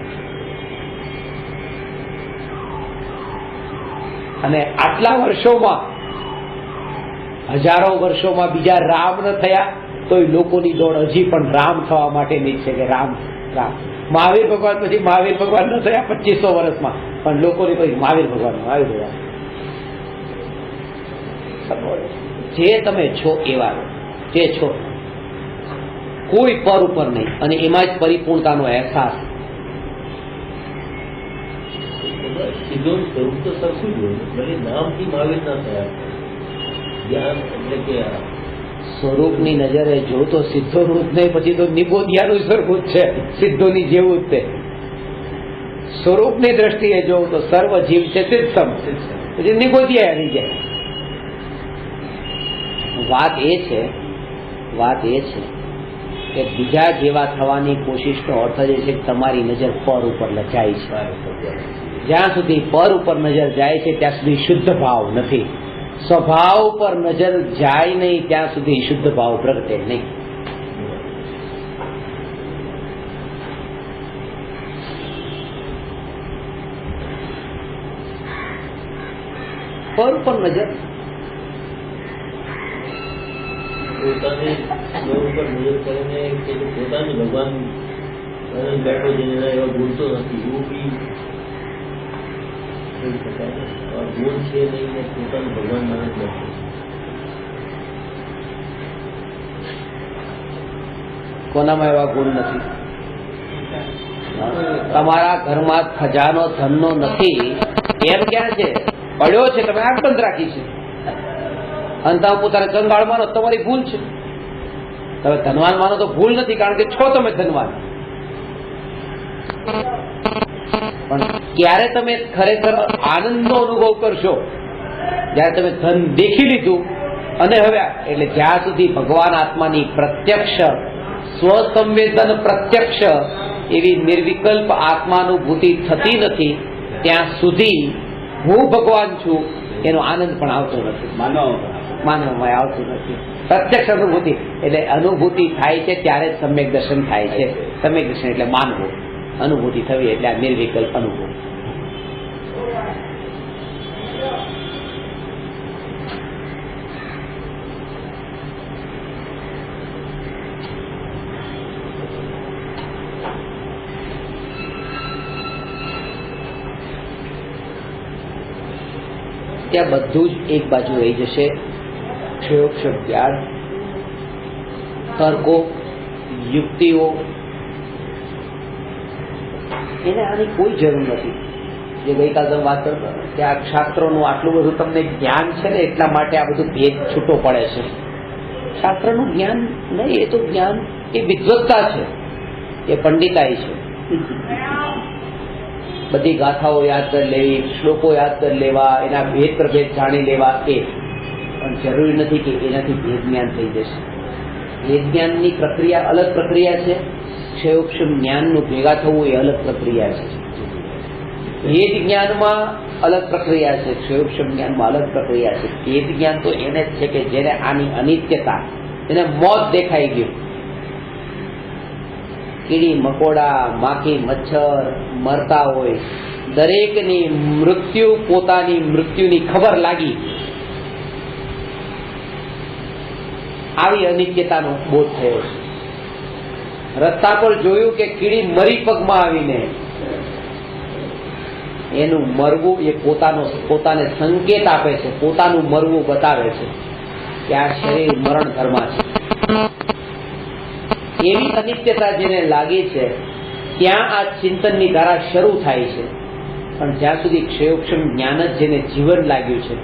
અને આટલા વર્ષોમાં, હજારો વર્ષોમાં બીજા રામ ન થયા તોય લોકોની દોડ હજી પણ રામ થવા માટેની છે કે રામ રામ. મહાવીર ભગવાન પછી મહાવીર ભગવાન ન થયા 2500 વર્ષમાં, પણ લોકોની પછી મહાવીર ભગવાન. જે તમે છો એવા જે છો, કોઈ પર ઉપર નહીં. અને એમાં જ પરિપૂર્ણતાનો અહેસાસ. સીધો સ્વરૂપ તો સરખું જ હોય, ભલે નામથી મહાવીર ના થયા. જ્ઞાન એટલે કે સ્વરૂપની નજરે જો તો સિદ્ધો રૂપ નહીં, પછી તો નિબોધિયાનું સરખું જ છે, સિદ્ધોની જેવું જ તે. સ્વરૂપની દ્રષ્ટિએ જોઉં તો સર્વ જીવ છે સિદ્ધમ, પછી નિબોધિયા આવી જાય. વાત એ છે કે બીજા જેવા થવાની કોશિશનો અર્થ જ છે કે તમારી નજર પર ઉપર જાય છે. જ્યાં સુધી પર ઉપર નજર જાય છે ત્યાં સુધી શુદ્ધ ભાવ નથી. સ્વભાવ પર નજર જાય નહીં ત્યાં સુધી શુદ્ધ ભાવ પ્રગટે નહીં. પર ઉપર નજર પોતાની ઉપર નજર કરીને કે પોતાની ભગવાન બેઠો જેને એવા ગુણતો નથી, એવું બી કહી શકાય. ગુણ છે નહીં ને પોતાનું ભગવાન માને જ નથી. કોનામાં એવા ગુણ નથી? તમારા ઘરમાં ખજાનો ધનનો નથી એમ ક્યાં છે? પડ્યો છે, તમે આંખ બંધ રાખી છે. અને તમે પોતાને કંગાળ માનો તમારી ભૂલ છે. તમે ધનવાન માનો તો ભૂલ નથી, કારણ કે છો તમે ધનવાન. પણ ક્યારે તમે ખરેખર આનંદનો અનુભવ કરશો? જયારે તમે ધન દેખી લીધું અને હવે એટલે જ્યાં સુધી ભગવાન આત્માની પ્રત્યક્ષ સ્વસંવેદન પ્રત્યક્ષ એવી નિર્વિકલ્પ આત્માનુભૂતિ થતી નથી, ત્યાં સુધી હું ભગવાન છું એનો આનંદ પણ આવતો નથી, માનવમાં આવતું નથી. પ્રત્યક્ષ અનુભૂતિ એટલે અનુભૂતિ થાય છે ત્યારે જ સમ્યક દર્શન થાય છે. સમ્યક દર્શન એટલે માનવું, અનુભૂતિ થવી એટલે આ નિર્વિકલ્પ અનુભવ. ત્યાં બધું જ એક બાજુ રહી જશે. ક્ષયોક્ષ જ્ઞાન, તર્કો, યુક્તિઓ, એને આની કોઈ જરૂર નથી. જે ગઈકાલ તમે વાત કરતા કે આ શાસ્ત્રોનું આટલું બધું તમને જ્ઞાન છે ને એટલા માટે આ બધું ભેદ છૂટો પડે છે. શાસ્ત્રનું જ્ઞાન નહીં, એ તો જ્ઞાન એ વિદ્વત્તા છે, એ પંડિતાઈ છે. બધી ગાથાઓ યાદ કરી લેવી, શ્લોકો યાદ કરી લેવા, એના ભેદ પ્રભેદ જાણી લેવા, એ પણ જરૂરી નથી કે એનાથી ભેદ જ્ઞાન થઈ જશે. ભેદ જ્ઞાનની પ્રક્રિયા અલગ પ્રક્રિયા છે, ક્ષયોક્ષમ જ્ઞાનનું ભેગા થવું એ અલગ પ્રક્રિયા છે. ભેદ જ્ઞાનમાં અલગ પ્રક્રિયા છે, ક્ષયોક્ષમ જ્ઞાનમાં અલગ પ્રક્રિયા છે. ભેદ જ્ઞાન તો એને જ છે કે જેને આની અનિત્યતા, એને મોત દેખાઈ ગયું. કીડી મકોડા, માખી મચ્છર મરતા હોય, દરેકની મૃત્યુ પોતાની મૃત્યુની ખબર લાગી, આવી અનિત્યતાનો બોધ થયો છે. રસ્તા પર જોયું કે કીડી મરી પગમાં આવીને, એનું મરવું એ પોતાને સંકેત આપે છે, પોતાનું મરવું બતાવે છે કે આ શરીર મરણ ઘરમાં છે. એવી અનિત્યતા જેને લાગી છે ત્યાં આ ચિંતનની ધારા શરૂ થાય છે. પણ જ્યાં સુધી ક્ષયોક્ષમ જ્ઞાન જ જેને જીવન લાગ્યું છે,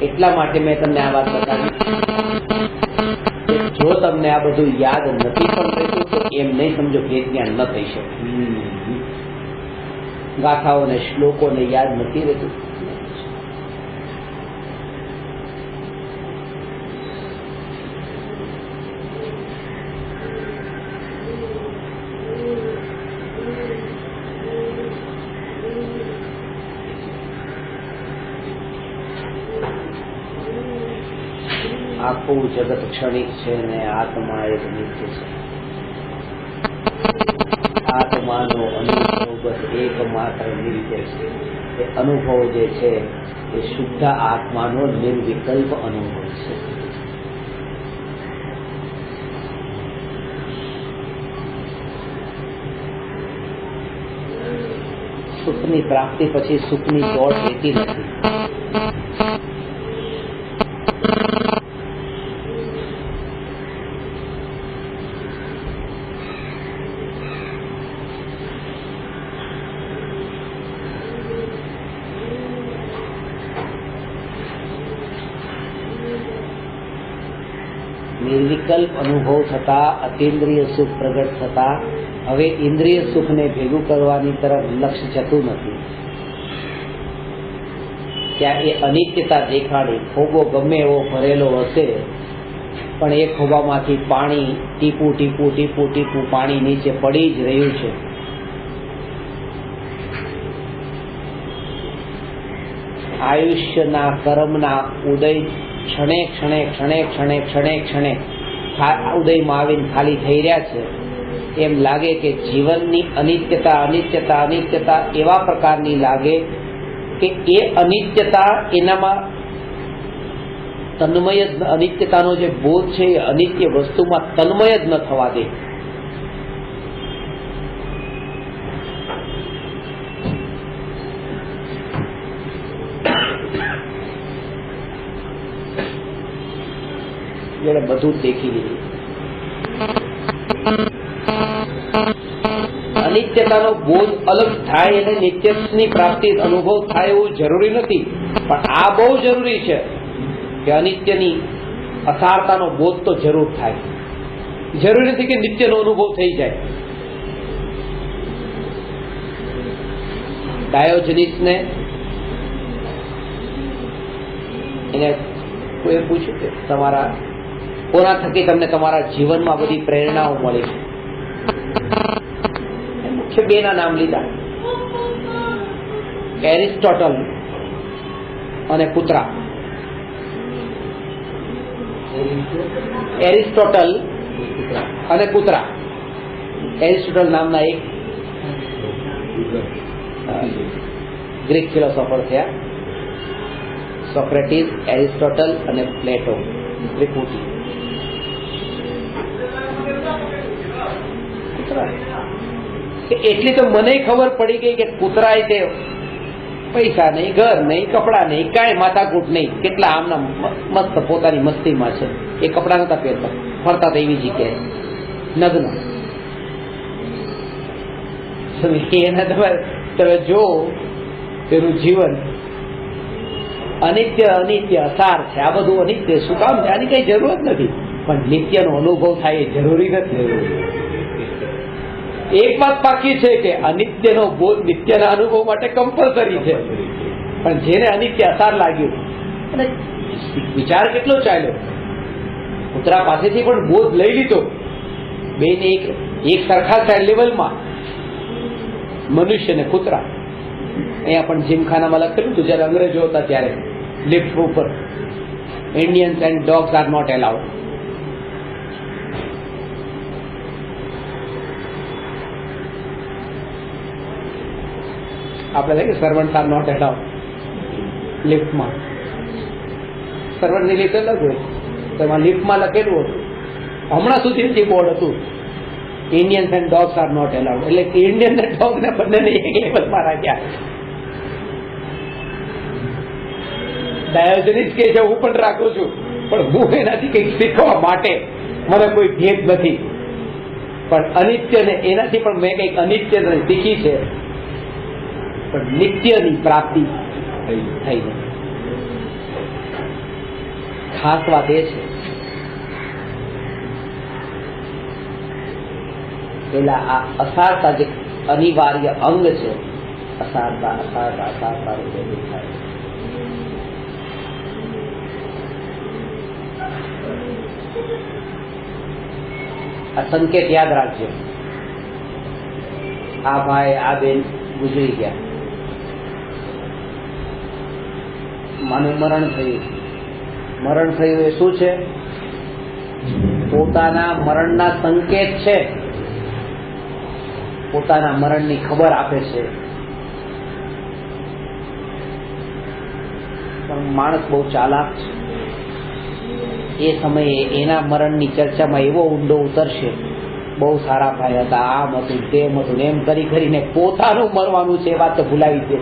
એટલા માટે મેં તમને આ વાત બતાવી. જો તમને આ બધું યાદ નથી પણ રહેતું તો એમ નહીં સમજો ભેદ જ્ઞાન ન થઈ શકે. ગાથાઓને શ્લોકોને યાદ નથી રહેતું. આખું જગત ક્ષણિક છે ને આત્મા એક નિત્ય છે. આત્માનો અનુભવ બસ એકમાત્ર નિત્ય છે. એ અનુભવ જે છે એ શુદ્ધ આત્માનો નિર્વિકલ્પ અનુભવ છે. સુખની પ્રાપ્તિ પછી સુખની દોડ રહેતી નથી. નિર્વિકલ્પ અનુભવ થતા, અતિન્દ્રિય સુખ પ્રગટ થતા હવે ઇન્દ્રિય સુખને ભેગું કરવાની તરફ લક્ષ્ય જતું નથી. ત્યાં એ અનિત્યતા દેખાડી. ખોબો ગમે એવો ભરેલો હશે પણ એ ખોબામાંથી પાણી ટીપું ટીપું ટીપું ટીપું પાણી નીચે પડી જ રહ્યું છે. આયુષ્યના કર્મના ઉદય ક્ષણે ક્ષણે ક્ષણે ક્ષણે ક્ષણે ક્ષણે ઉદયમાં આવીને ખાલી થઈ રહ્યા છે. એમ લાગે કે જીવનની અનિત્યતા અનિત્યતા અનિત્યતા એવા પ્રકારની લાગે કે એ અનિત્યતા એનામાં તન્મય જ, અનિત્યતાનો જે બોધ છે એ અનિત્ય વસ્તુમાં તન્મય જ ન થવા દે. જેને બધું જ દેખી લીધું અનિત્યતાનો બોધ અલગ થાય અને નિત્યની પ્રાપ્તિ અનુભવ થાય એવું જરૂરી નથી, પણ આ બહુ જરૂરી છે કે અનિત્યની અસારતાનો બોધ તો જરૂર થાય. જરૂરી નથી કે નિત્યનો અનુભવ થઈ જાય. ડાયોજનીસને એને કોઈ પૂછ્યું કે તમારા કોના થકી તમને તમારા જીવનમાં બધી પ્રેરણાઓ મળી? મુખ્ય બેના નામ લીધા, એરિસ્ટોટલ અને કૂતરા. એરિસ્ટોટલ અને કૂતરા. એરિસ્ટોટલ નામના એક ગ્રીક ફિલોસોફર થયા. સોક્રેટિસ, એરિસ્ટોટલ અને પ્લેટો, ત્રિપુટી. એટલી તો મને ખબર પડી ગઈ કે કૂતરાએ તે પૈસા નહીં, ઘર નહીં, કપડા નહીં, કાંઈ માથાકૂટ નહીં, કેટલા આમના મસ્ત પોતાની મસ્તીમાં છે. એ કપડા નતા પહેરતા, ફરતા તો એવી જગ્યાએ નગ્ન. એના તમે જો તેનું જીવન અનિત્ય અનિત્ય અસાર છે. આ બધું અનિત્ય શું કામ છે? આની કઈ જરૂર જ નથી, પણ નિત્યનો અનુભવ થાય એ જરૂરી નથી. એક વાત બાકી છે કે અનિત્યનો બોધ નિત્યના અનુભવ માટે કમ્પલસરી છે, પણ જેને અનિત્ય અસાર લાગ્યું અને વિચાર કેટલો ચાલ્યો, કૂતરા પાસેથી પણ બોધ લઈ લીધો. બેને એક સરખા લેવલમાં મનુષ્ય ને કૂતરા. અહીંયા પણ જીમખાનામાં લખેલું હતું જયારે અંગ્રેજો હતા ત્યારે લિફ્ટ ઉપર, Indians and dogs are not allowed. આપણે કે સર્વન્ટ આર નોટ એલાઉડ લિફ્ટમાં. સર્વન્ટની લિફ્ટ અલગ હોય, તો એમાં લિફ્ટમાં લખેલું હતું. હમણાં સુધી જે બોર્ડ હતું Indians and dogs are not allowed, એટલે ઇન્ડિયન ને ડોગ ને બંનેને એક લેવલમાં રાખ્યા. ડાયોજનીસ કે છે હું પણ રાખું છું, પણ હું એનાથી કંઈક શીખવા માટે મને કોઈ ભેદ નથી, પણ અનિત્ય ને એનાથી પણ મેં કંઈક અનિત્ય શીખી છે, પણ નિત્યની પ્રાપ્તિ થઈ નથી. ખાસ વાત એ છે પેલા આ અસારતા જે અનિવાર્ય અંગ છે, અસારતા અસારતા અસારતા થાય. આ સંકેત યાદ રાખજો. આ ભાઈ આ બેન ગુજરી ગયા, માનું મરણ થયું. મરણ થયું એ શું છે? પોતાના મરણના સંકેત છે, પોતાના મરણની ખબર આપે છે. પણ માણસ બહુ ચાલાક છે. એ સમયે એના મરણની ચર્ચામાં એવો ઊંડો ઉતરશે, બહુ સારા ભાઈ હતા, આમ હતું તેમ હતું, એમ કરી કરીને પોતાનું મરવાનું છે એ વાત તો ભૂલાવી દે.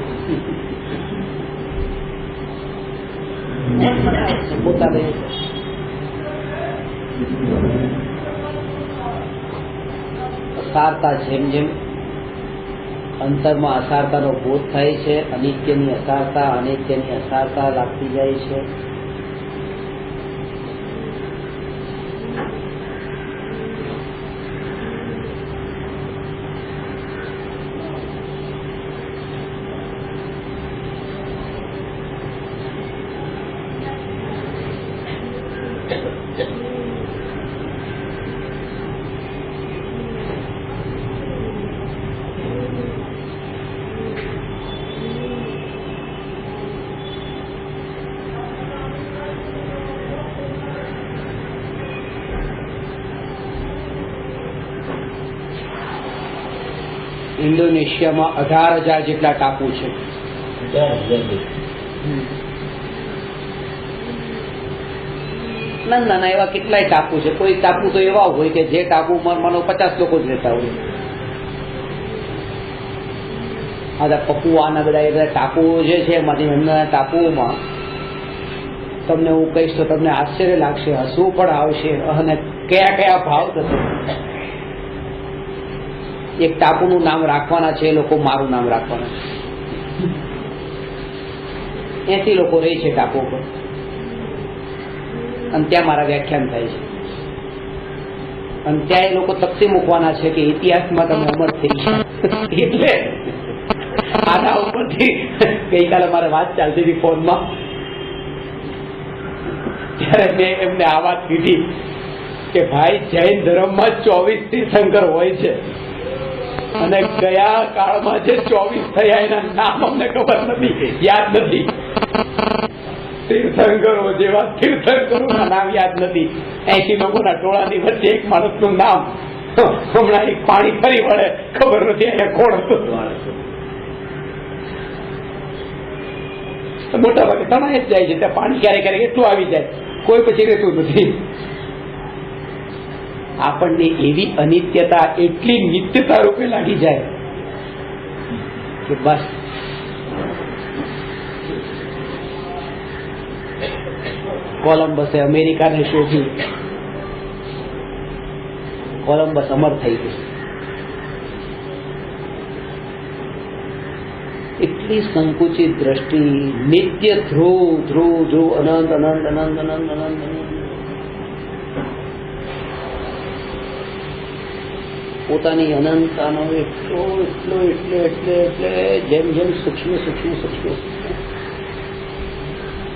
પોતાને અસારતા જેમ જેમ અંતરમાં અસારતાનો બોધ થાય છે, અનિત્યની અસારતા અનિત્યની અસારતા લાગતી જાય છે. ઇન્ડોનેશિયામાં 18,000 જેટલા ટાપુ છે. નાના એવા કેટલાય ટાપુ છે. કોઈ ટાપુ તો એવા હોય કે જે ટાપુમાં માનો 50 લોકો જ રહેતા હોય. આ પપુઆના બધા ટાપુઓ જે છે એમાંથી એમના ટાપુઓમાં તમને હું કહીશ તો તમને આશ્ચર્ય લાગશે, હસવું પણ આવશે અને કયા કયા ભાવ થશે. એક ટાપુનું નામ રાખવાના છે, એ લોકો મારું નામ રાખવાના છે. 80 લોકો રહે છે ટાપુ પર, અને ત્યાં મારા વ્યાખ્યાન થાય છે. અને ત્યાં એ લોકો તકસી મૂકવાના છે કે ઇતિહાસમાં તમે અમર થઈ ગયા. એટલે આના ઉપરથી ગઈકાલે મારે વાત ચાલતી હતી ફોનમાં, ત્યારે મેં એમને આ વાત કીધી કે ભાઈ જૈન ધર્મમાં 24 તીર્થંકર હોય છે, અને ગયા કાળમાં જે 24 થયા એના નામ અમને ખબર નથી, યાદ નથી. તીર્થંકરો જેવા તીર્થંકરોના નામ યાદ નથી. 80 લોકોના ટોળાની વચ્ચે એક માણસનું નામ હમણાં એક પાણી ફરી વળે ખબર નથી અહીંયા કોણ હતું. મોટા ભાગે તણાઈ જ જાય છે, ત્યાં પાણી ક્યારેક ક્યારેક એટલું આવી જાય, કોઈ પછી રહેતું નથી. આપણને એવી અનિત્યતા એટલી નિત્યતા રૂપે લાગી જાય કે બસ કોલમ્બસે અમેરિકાને શોધ્યું, કોલમ્બસ અમર થઈ ગયું. એટલી સંકુચિત દ્રષ્ટિ, નિત્ય ધ્રુવ ધ્રુવ ધ્રુવ, અનંત અનંત અનંત અનંત અનંત અનંત, પોતાની અનંતતાનો એટલો એટલો એટલે એટલે એટલે જેમ જેમ સૂક્ષ્મ સૂક્ષ્મ સૂક્ષ્મ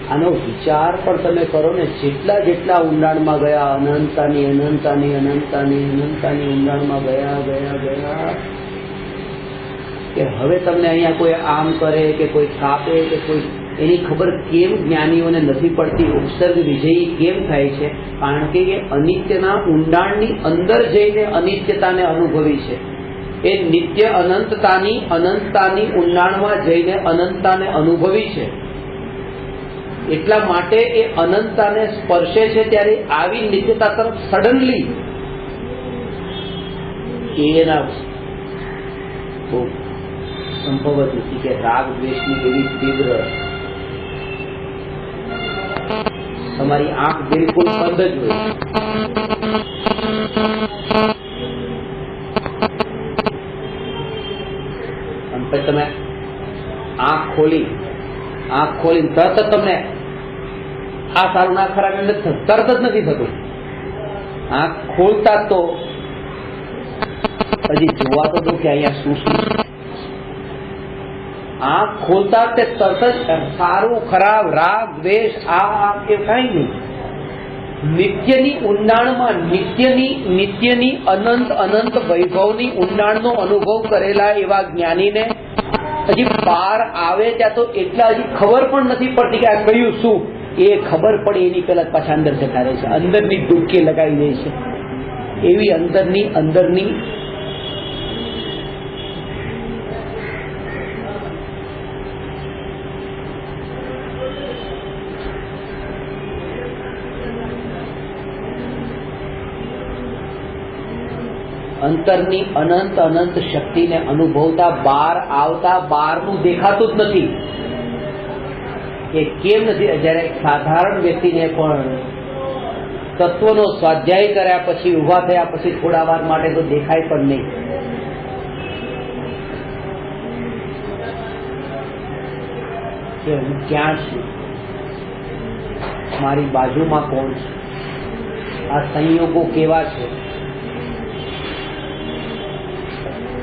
આનો વિચાર પણ તમે કરો ને, જેટલા જેટલા ઊંડાણમાં ગયા, અનંતતાની અનંતતાની અનંતતાની અનંતતાની ઊંડાણમાં ગયા ગયા ગયા, કે હવે તમને અહીંયા કોઈ આમ કરે કે કોઈ કાપે કે કોઈ, એની ખબર કેમ જ્ઞાનીઓને નથી પડતી. ઉપસર્ગ વિજયી કેમ થાય છે? કારણ કે એ અનિત્યના ઊંડાણની અંદર જઈને અનિત્યતાને અનુભવી છે. એ નિત્ય અનંતતાની ઊંડાણમાં જઈને અનંતતાને અનુભવી છે. એટલા માટે એ અનંતતાને સ્પર્શે છે ત્યારે આવી નિત્યતા તરફ સડનલી એના બહુ સંભવત નથી કે રાગ દ્વેષની એવી તીવ્ર, તમારી આંખ બિલકુલ બંધ જ હોય, અને પછી તમે આંખ ખોલી તરત જ તમને આ સારું ના ખરાબ એમ તરત જ નથી થતું. આંખ ખોલતા તો હજી જોવા તો દો કે અહીંયા શું શું. આંખ ખોલતા તે તરત જ સારું ખરાબ રાગ દ્વેષ આ કે કઈ નહીં. નિત્યની ઊંડાણમાં નિત્યની અનંત અનંત વૈભવની ઊંડાણનો અનુભવ કરેલા એવા જ્ઞાનીને હજી બહાર આવે ત્યાં તો એટલા હજી ખબર પણ નથી પડતી કે આ કયું શું. એ ખબર પડે એની પહેલા પાછા અંદર જતા રહે છે, અંદરની ડૂબકી લગાવી દે છે. એવી અંદરની અંતરની અનંત અનંત શક્તિને અનુભવતા બહાર આવતા બહારનું દેખાતું જ નથી. એ કેમ નથી? જયારે સાધારણ વ્યક્તિને પણ તત્વનો સ્વાધ્યાય કર્યા પછી, ઉભા થયા પછી થોડા વાર માટે તો દેખાય પણ નહીં. કે હું ક્યાં છું, મારી બાજુમાં કોણ છે, આ સંયોગો કેવા છે,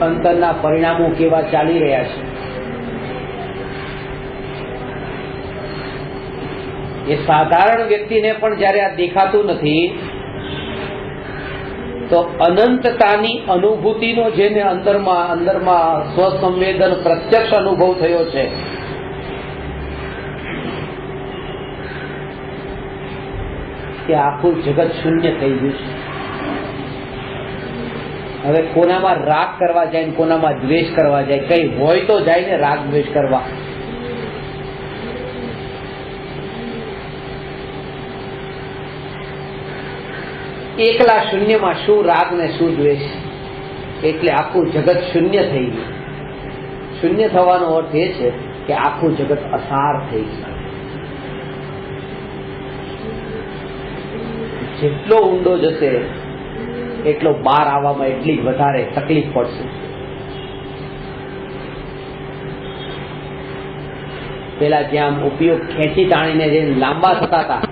અંતરના પરિણામો કેવા ચાલી રહ્યા છે. એ સાધારણ વ્યક્તિને પણ જયારે આ દેખાતું નથી તો અનંતતાની અનુભૂતિનો જેને અંદરમાં સ્વસંવેદન પ્રત્યક્ષ અનુભવ થયો છે, કે આખું જગત શૂન્ય થઈ ગયું છે. હવે કોનામાં રાગ કરવા જાય, કોનામાં દ્વેષ કરવા જાય, કઈ હોય તો જાય ને રાગ દ્વેષ કરવા. એકલા શૂન્યમાં શું રાગ ને શું દ્વેષ, એટલે આખું જગત શૂન્ય થઈ ગયું. શૂન્ય થવાનો અર્થ એ છે કે આખું જગત અસાર થઈ ગયું. જેટલો ઊંડો જશે એટલો બહાર આવવામાં એટલી જ વધારે તકલીફ પડશે. પેલા જ્યાં ઉપયોગ ખેંચી તાણીને જે લાંબા થતા હતા,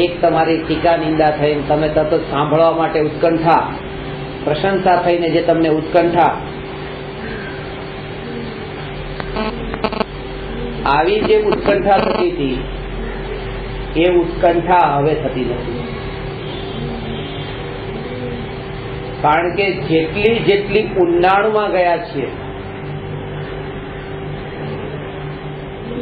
એક તમારી ટીકા નિંદા થઈને તમે તરત સાંભળવા માટે ઉત્કંઠા, પ્રશંસા થઈને જે તમને ઉત્કંઠા, આવી જે ઉત્કંઠા થતી હતી એ ઉત્કંઠા હવે થતી નથી. કારણ કે જેટલી ઊંડાણમાં ગયા છીએ,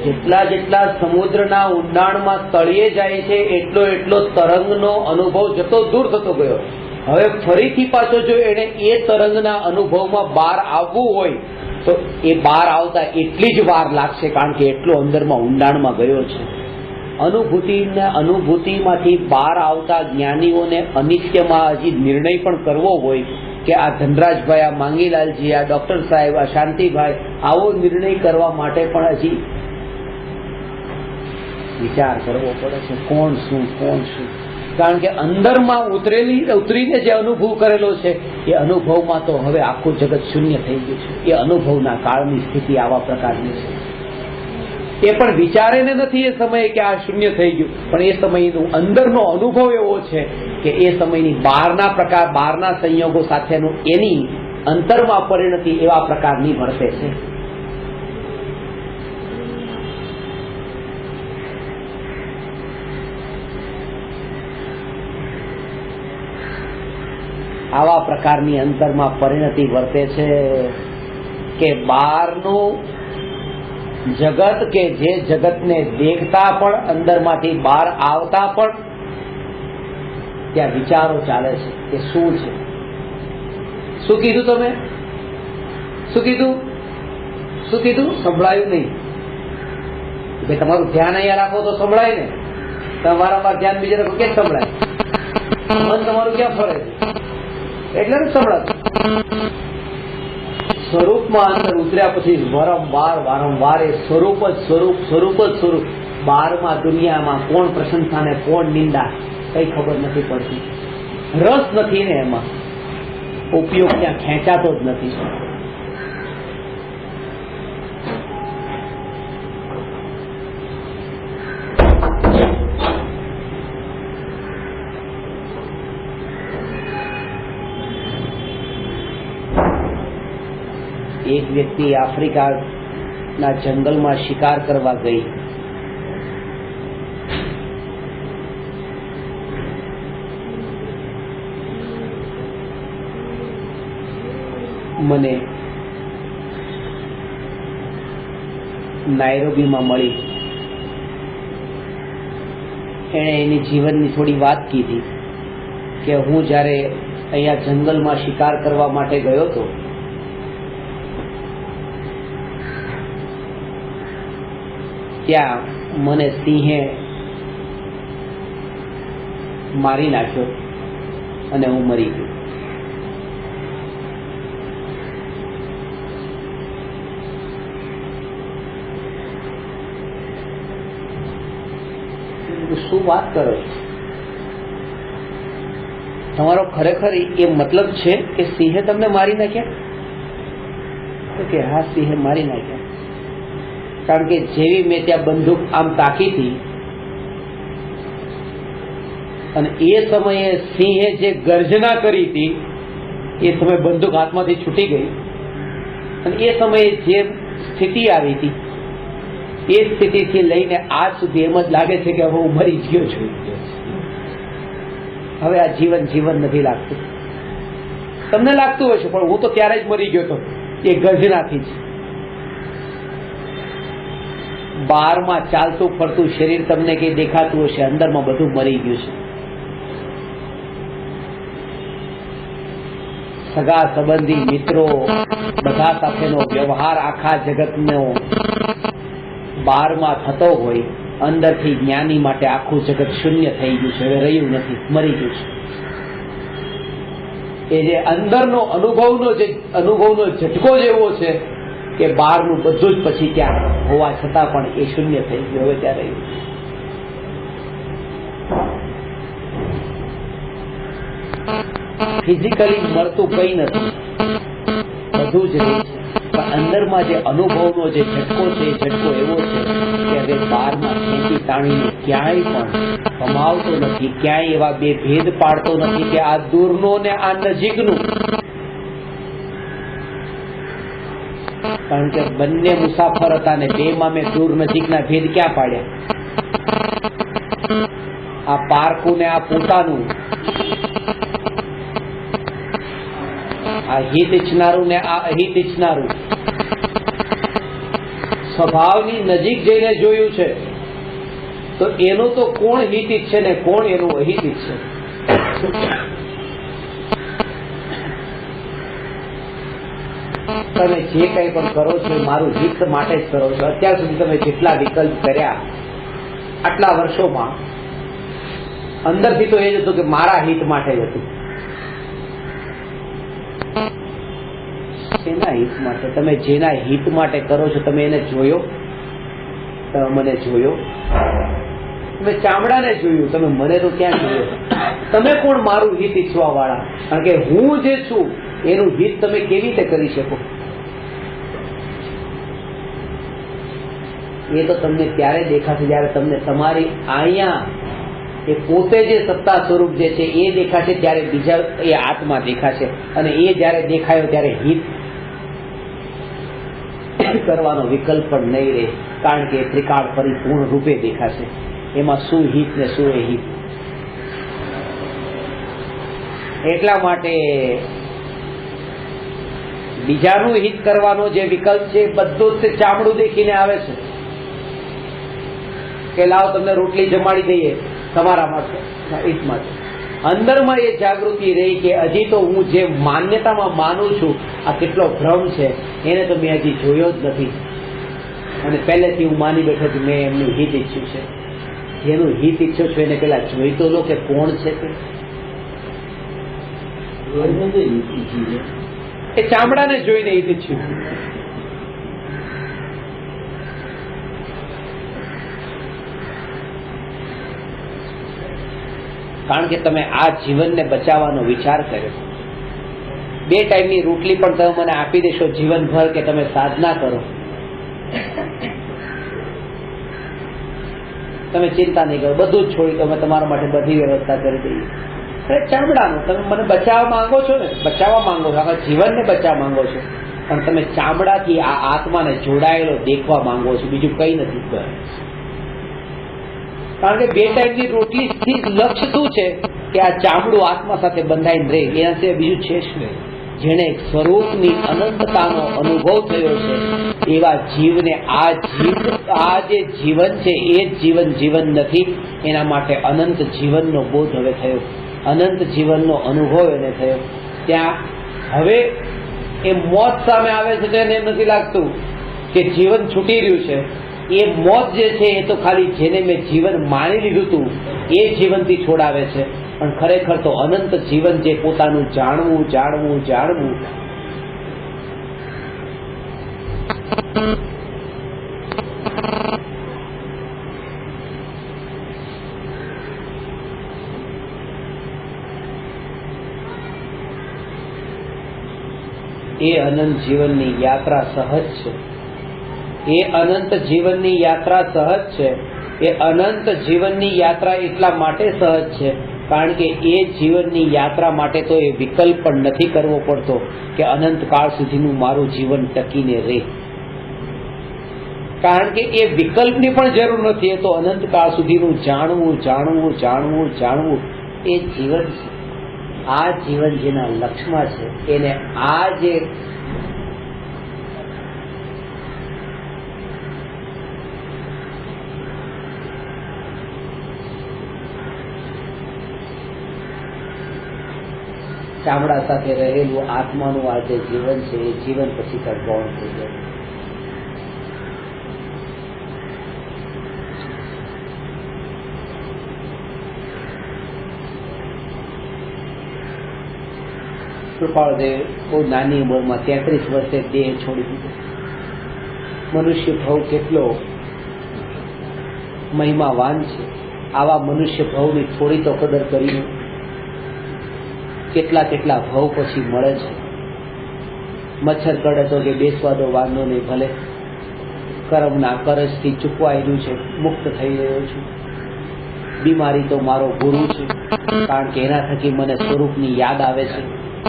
જેટલા સમુદ્રના ઊંડાણમાં તળિયે જાય છે એટલો તરંગનો અનુભવ જતો દૂર થતો ગયો. હવે ફરીથી પાછો જો એને એ તરંગના અનુભવમાં બહાર આવવું હોય તો એ બહાર આવતા એટલી જ વાર લાગશે, કારણ કે એટલો અંદરમાં ઊંડાણમાં ગયો છે. અનુભૂતિમાંથી બહાર આવતા જ્ઞાનીઓને અનિત્યમાં હજી નિર્ણય પણ કરવો હોય કે આ ધનરાજભાઈ, આ માંગીલાલજી, આ ડોક્ટર સાહેબ, આ શાંતિભાઈ, આવો નિર્ણય કરવા માટે પણ હજી વિચાર કરવો પડે છે. કોણ શું. કારણ કે અંદરમાં ઉતરીને જે અનુભવ કરેલો છે એ અનુભવમાં તો હવે આખું જગત શૂન્ય થઈ ગયું છે. એ અનુભવના કાળની સ્થિતિ આવા પ્રકારની છે. એ પણ વિચારેને નથી એ સમયે કે આ શૂન્ય થઈ ગયું, પણ એ સમયનો અંદરનો અનુભવ એવો છે કે એ સમયની બહારના સંયોગો સાથેનું એની અંતરમાં પરિણતિ એવા પ્રકારની વર્તે છે. આવા પ્રકારની અંતરમાં પરિણતિ વર્તે છે કે બહારનું જગત, કે જે જગતને દેખતા પણ અંદરમાંથી બહાર આવતા પણ ત્યાં વિચારો ચાલે છે કે શું છે. શું કીધું તમે? શું કીધું? સંભળાયું નહીં. કે તમારું ધ્યાન અહીંયા રાખો તો સંભળાય ને. તમારામાં ધ્યાન બીજે રાખો કેમ સંભળાય? મન તમારું ક્યાં ફરે છે એટલે ને સંભળાતું. સ્વરૂપમાં અંદર ઉતર્યા પછી વારંવાર એ સ્વરૂપ જ સ્વરૂપ. બહારમાં દુનિયામાં કોણ પ્રશંસા ને કોણ નિંદા કઈ ખબર નથી પડતી. રસ નથી ને એમાં, ઉપયોગ ત્યાં ખેંચાતો જ નથી. એક વ્યક્તિ આફ્રિકાના જંગલમાં શિકાર કરવા ગઈ. મને નાયરોબીમાં મળી. એણે એની જીવનની થોડી વાત કીધી કે હું જ્યારે અહીંયા જંગલમાં શિકાર કરવા માટે ગયો હતો ત્યાં મને સિંહે મારી નાખ્યો અને હું મરી ગયો. શું વાત કરો છો? તમારો ખરેખર એ મતલબ છે કે સિંહે તમને મારી નાખ્યા? તો કે હા, સિંહે મારી નાખ્યા. કારણ કે જેવી મેં ત્યાં બંદૂક આમ તાકી હતી અને એ સમયે સિંહે જે ગર્જના કરી હતી એ સમયે બંદૂક હાથમાંથી છૂટી ગઈ અને એ સમયે જે સ્થિતિ આવી હતી એ સ્થિતિથી લઈને આજ સુધી એમ જ લાગે છે કે હવે હું મરી જ ગયો છું. હવે આ જીવન નથી લાગતું. તમને લાગતું હશે પણ હું તો ત્યારે જ મરી ગયો હતો એ ગર્જનાથી જ. બહારમાં ચાલતું ફરતું શરીર તમને કઈ દેખાતું હશે, અંદરમાં બધું મરી ગયું છે. સગા સંબંધી મિત્રો બધા સાથેનો વ્યવહાર આખા જગતનો બહારમાં થતો હોય, અંદરથી જ્ઞાની માટે આખું જગત શૂન્ય થઈ ગયું છે, હવે રહ્યું નથી, મરી ગયું છે. એ જે અંદરનો અનુભવનો ઝટકો જ એવો છે કે બહારનું બધું જ પછી ત્યાં હોવા છતાં પણ એ શૂન્ય થઈ ગયું, હવે ત્યાં રહ્યું. ફિઝિકલી મળતું કંઈ નથી, બધું જ રહે છે, પણ અંદરમાં જે અનુભવનો જે ઝટકો છે એ ઝટકો એવો છે કે હવે બહારમાં ખેંચી તાણીને ક્યાંય પણ કમાવતો નથી, ક્યાંય એવા બે ભેદ પાડતો નથી કે આ દૂરનો ને આ નજીકનું, કારણ કે બંને મુસાફર હતા ને બેમાં મેં દૂર નજીકના ભેદ ક્યાં પાડ્યા? આ પારકું ને આ પોતાનું, આ હિત ઈચ્છનારું ને આ અહિત ઈચ્છનારું, સ્વભાવની નજીક જઈને જોયું છે તો એનું તો કોણ હિત ઈચ્છે ને કોણ એનું અહિત ઈચ્છે? તમે જે કંઈ પણ કરો છો મારું હિત માટે જ કરો છો. અત્યાર સુધી તમે જેટલા વિકલ્પ કર્યા આટલા વર્ષોમાં અંદરથી તો એ જ હતું કે મારા હિત માટે જ હતું. એના હિત માટે, તમે જેના હિત માટે કરો છો તમે એને જોયો? તમે મને જોયો? તમે ચામડાને જોયું, તમે મને તો ક્યાં જોયો? તમે કોણ મારું હિત ઈચ્છવા વાળા? કારણ કે હું જે છું એનું હિત તમે કેવી રીતે કરી શકો? એ તો તમને ત્યારે દેખાશે જ્યારે તમને તમારી અહીંયા એ પોતે જે સત્તા સ્વરૂપ જે છે એ દેખાશે, ત્યારે બીજા એ આત્મા દેખાશે, અને એ જ્યારે દેખાયો ત્યારે હિત કરવાનો વિકલ્પ પણ નહીં રહે, કારણ કે ત્રિકાળ પરિપૂર્ણ રૂપે દેખાશે. એમાં શું હિત ને શું અહિત. એટલા માટે બીજાનું હિત કરવાનો જે વિકલ્પ છે બધું જ ચામડું દેખીને આવે છે કે લાવ તમને રોટલી જમાડી દઈએ તમારા માટે, હિત માટે. અંદરમાં એ જાગૃતિ રહી કે હજી તો હું જે માન્યતામાં માનું છું આ કેટલો ભ્રમ છે, એને તો મેં હજી જોયો જ નથી, અને પહેલેથી હું માની બેઠો કે મેં એમનું હિત ઈચ્છ્યું છે. જેનું હિત ઈચ્છો છો એને પેલા જોઈ તો લો કે કોણ છે તે. એ ચામડાને જોઈને હિત ઈચ્છ્યું. કારણ કે તમે આ જીવનને બચાવવાનો વિચાર કર્યો. 2 ટાઈમની રોટલી પણ તમે મને આપી દેશો જીવનભર કે તમે સાધના કરો, તમે ચિંતા નહીં કરો, બધું જ છોડી તમે તમારા માટે બધી વ્યવસ્થા કરી દઈએ. ચામડાનું તમે મને બચાવવા માંગો છો ને, બચાવવા માંગો છો, આખા જીવનને બચાવવા માંગો છો, પણ તમે ચામડાથી આ આત્માને જોડાયેલો દેખવા માંગો છો, બીજું કઈ નથી. કારણ કે 2 ટાઈમની રોટલી થી લક્ષ્ય શું છે કે આ ચામડું આત્મા સાથે બંધાઈને રહે, એના સિવાય બીજું છે જ નહીં. જેને સ્વરૂપની અનંતતાનો અનુભવ થયો છે એવા જીવને આ જે જીવન છે એ જ જીવન નથી. એના માટે અનંત જીવનનો બોધ હવે થયો, અનંત જીવનનો અનુભવ એને થયો. ત્યાં હવે એ મોત સામે આવે છે તો એને એમ નથી લાગતું કે જીવન છૂટી રહ્યું છે. એ મોત જે છે એ તો ખાલી જેને મેં જીવન માની લીધું હતું એ જીવનથી છોડાવે છે, પણ ખરેખર તો અનંત જીવન જે પોતાનું જાણવું જાણવું જાણવું એ અનંત જીવનની યાત્રા સહજ છે. એ અનંત જીવનની યાત્રા સહજ છે. એ અનંત જીવનની યાત્રા એટલા માટે સહજ છે કારણ કે એ જીવનની યાત્રા માટે તો એ વિકલ્પ પણ નથી કરવો પડતો કે અનંત કાળ સુધીનું મારું જીવન ટકીને રહે, કારણ કે એ વિકલ્પની પણ જરૂર નથી. એ તો અનંત કાળ સુધીનું જાણવું જાણવું જાણવું જાણવું એ જીવન છે. આ જીવન જેના લક્ષ્યમાં છે એને આ જે ચામડા સાથે રહેલું આત્માનું આ જે જીવન છે એ જીવન પછી ગૌણ થઈ જાય. કૃપાળદેવ બહુ નાની ઉંમરમાં 33 વર્ષે દેહ છોડી દીધો. મનુષ્ય ભાવ કેટલો મહિમાવાન છે. આવા મનુષ્ય ભાવની થોડી તો કદર કરી. કેટલા કેટલા ભાવ પછી મળે છે. મચ્છર કડે તો કે બેસવા દો, વાંધો નહીં, ભલે કર્મના કરજથી ચૂકવાયેલું છે, મુક્ત થઈ રહ્યો છું. બીમારી તો મારો ગુરુ છે, કારણ કે એના થકી મને સ્વરૂપની યાદ આવે છે.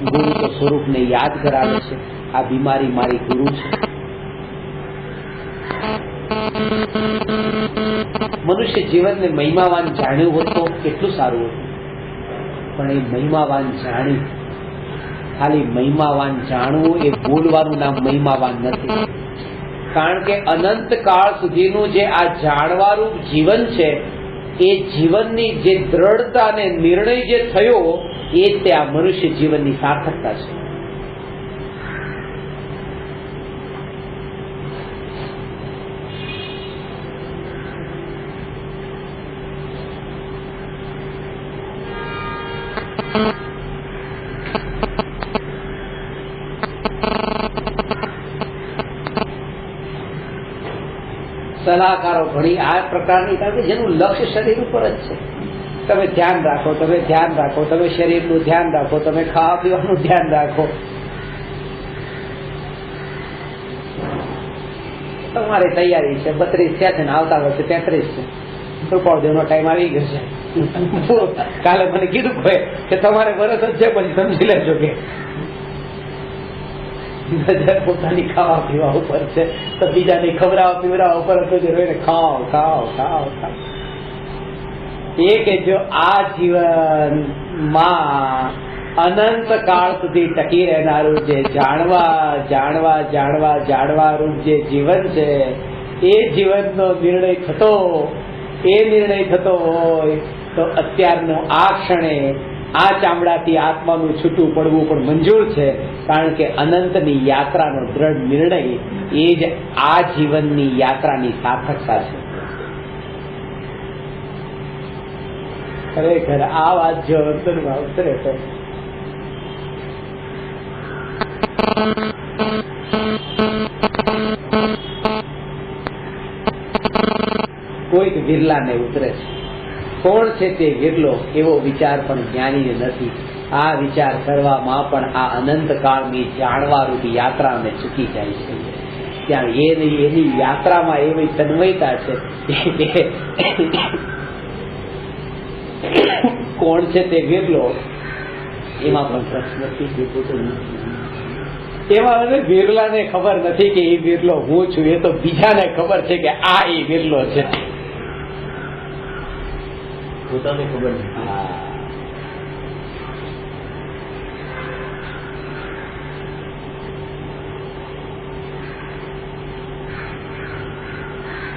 ગુરુ તો સ્વરૂપને યાદ કરાવે છે. આ બીમારી મારી ગુરુ છે. મનુષ્ય જીવનને મહિમાવાન જાણ્યું હોત તો કેટલું સારું હતું. પણ એ મહિમાવાન જાણી, ખાલી મહિમાવાન જાણવું એ બોલવાનું નામ મહિમાવાન નથી. કારણ કે અનંત કાળ સુધીનું જે આ જાણવારૂપ જીવન છે, એ જીવનની જે દ્રઢતા અને નિર્ણય જે થયો, એ તે આ મનુષ્ય જીવનની સાર્થકતા છે. સલાહકારો ઘણી આ પ્રકારની, કારણ કે જેનું લક્ષ્ય શરીર ઉપર જ છે. તમે ધ્યાન રાખો, તમે ધ્યાન રાખો, તમે શરીરનું ધ્યાન રાખો, તમે ખાવા પીવાનું ધ્યાન રાખો. તમારી તૈયારી છે 32 થયા છે ને આવતા વર્ષે 33 છે. કૃપાળદેવનો ટાઈમ આવી ગયો છે. કાલે મને કીધું કે તમારે વરસ જ છે, પછી સમજી લેજો કે પોતાની ખાવા પીવા ઉપર છે, તો બીજાની ખવડાવવા પીવડાવવા ઉપર હતો જે રોઈને ખાઓ ખાઓ ખાઓ ખાઓ. એ કે જો આ જીવનમાં અનંત કાળ સુધી ટકી રહેનારું જે જાણવા રૂપ જે જીવન છે, એ જીવનનો નિર્ણય થતો હોય તો અત્યારનો આ ક્ષણે આ ચામડાથી આત્માનું છૂટું પડવું પણ મંજૂર છે. કારણ કે અનંતની યાત્રાનો દ્રઢ નિર્ણય એ જ આ જીવનની યાત્રાની સાર્થકતા છે. ખરેખર આ વાત જો અંતરમાં ઉતરે તો કોઈક વિરલાને ઉતરે છે. કોણ છે તે વિરલો એવો વિચાર પણ જ્ઞાનીને નથી. આ વિચાર કરવામાં પણ આ અનંત કાળની જાણવારૂપી યાત્રાને ચૂકી જાય છે. ત્યાં એની યાત્રામાં એવી તન્મયતા છે. કોણ છે તે વિરલો એમાં પણ પ્રશ્ન નથી. એમાં વિરલાને ખબર નથી કે એ વિરલો હું છું. એ તો બીજાને ખબર છે કે આ એ વિરલો છે. પોતાને ખબર નથી.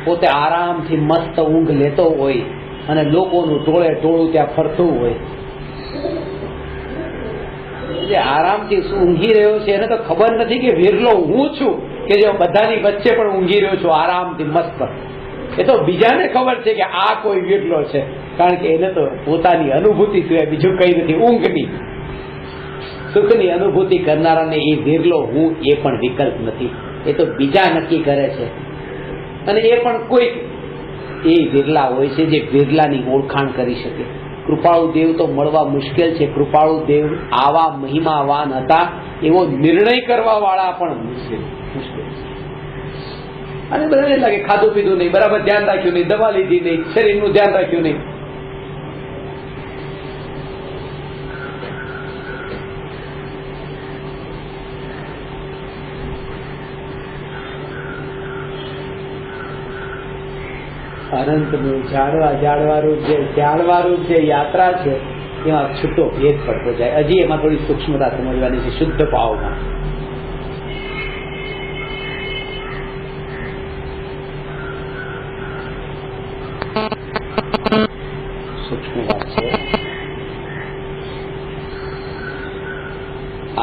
પોતે આરામથી મસ્ત ઊંઘ લેતો હોય અને લોકોનું ટોળે ટોળું ત્યાં ફરતું હોય. જે આરામથી ઊંઘી રહ્યો છે એને તો ખબર નથી કે વિરલો હું છું, કે જે બધાની વચ્ચે પણ ઊંઘી રહ્યો છું આરામથી મસ્ત. એ તો બીજાને ખબર છે કે આ કોઈ વિરલો છે, કારણ કે એને તો પોતાની અનુભૂતિ સિવાય બીજું કઈ નથી. ઊંઘની સુખની અનુભૂતિ કરનારાને એ વિરલો હું એ પણ વિકલ્પ નથી. એ તો બીજા નક્કી કરે છે. અને એ પણ કોઈક એ વિરલા હોય છે જે વિરલાની ઓળખાણ કરી શકે. કૃપાળુ દેવ તો મળવા મુશ્કેલ છે. કૃપાળુ દેવ આવા મહિમાવાન હતા એવો નિર્ણય કરવા વાળા પણ મુશ્કેલ. અને બધાને લાગે ખાધું પીધું નહીં, બરાબર ધ્યાન રાખ્યું નહીં, દવા લીધી નહીં, શરીરનું ધ્યાન રાખ્યું નહીં. અનંતનું જાણવારૂપ જે યાત્રા છે એમાં છૂટો ભેદ પડતો જાય. હજી એમાં થોડી સૂક્ષ્મતા સમજવાની છે. શુદ્ધ ભાવમાં સૂક્ષ્મ વાત છે.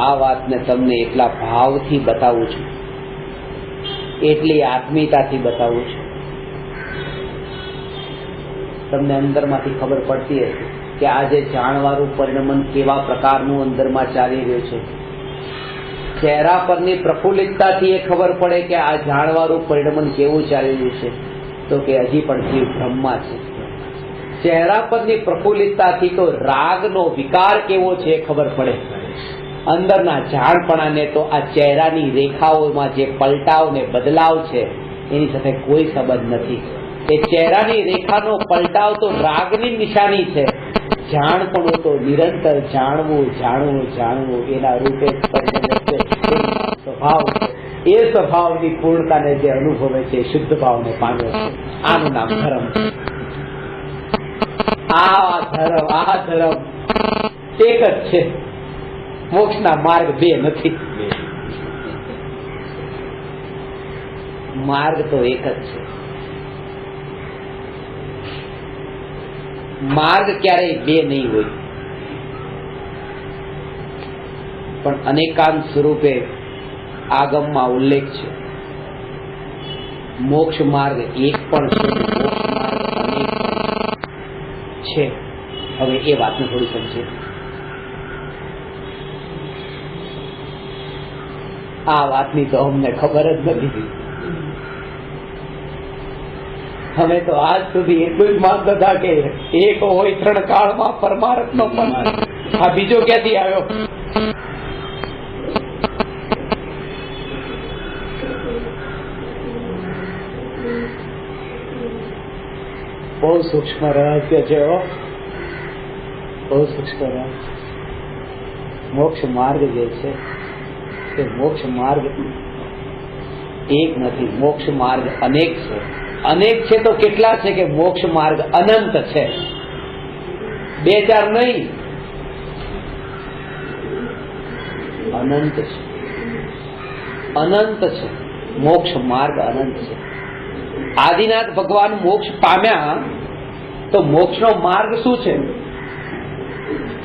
આ વાતને તમને એટલા ભાવથી બતાવું છું, એટલી આત્મીયતાથી બતાવું છું. તમને અંદરમાંથી ખબર પડતી હશે કે આ જે જાણવાળું પરિણમન કેવા પ્રકારનું અંદરમાં ચાલી રહ્યું છે. ચહેરા પરની પ્રફુલ્લિતતાથી એ ખબર પડે કે આ જાણવાળું પરિણમન કેવું ચાલી રહ્યું છે. તો કે હજી પણ જીવ બ્રહ્મા છે. ચહેરા પરની પ્રફુલ્લિતતાથી તો રાગનો વિકાર કેવો છે એ ખબર પડે. અંદરના જાણપણાને તો આ ચહેરાની રેખાઓમાં જે પલટાવ ને બદલાવ છે એની સાથે કોઈ સંબંધ નથી. એ ચહેરાની રેખાનો પલટાવ તો રાગની નિશાની છે. જાણપણું તો નિરંતર જાણવું જાણવું જાણવું એના રૂપે સ્વભાવ છે. એ સ્વભાવની પૂર્ણતાને જે અનુભવે છે શુદ્ધ ભાવને પામ્યો છે. આનું નામ ધર્મ છે. આ ધર્મ એક જ છે. મોક્ષના માર્ગ બે નથી. માર્ગ તો એક જ છે. માર્ગ ક્યારેય બે નહીં હોય, પણ અનેકાંત સ્વરૂપે આગમમાં ઉલ્લેખ છે. મોક્ષ માર્ગ એક પણ છે, મોક્ષ માર્ગ અનેક છે. હવે એ વાતને થોડી સમજે. આ વાતની તો અમને ખબર જ નથી. અમે તો આજ સુધી એટલું જ માનતા હતા કે એક હોય ત્રણ કાળમાં પરમાર્થનો પણ આ બીજો ક્યાંથી આવ્યો? બહુ સૂક્ષ્મ રહસ્ય છે. બહુ સૂક્ષ્મ રહસ્ય. મોક્ષ માર્ગ જે છે તે મોક્ષ માર્ગ એક નથી, મોક્ષ માર્ગ અનેક છે. અનેક છે તો કેટલા છે કે મોક્ષ માર્ગ અનંત છે. બે ચાર નહીં, અનંત છે. અનંત છે. મોક્ષ માર્ગ અનંત છે. આદિનાથ ભગવાન મોક્ષ પામ્યા તો મોક્ષનો માર્ગ શું છે?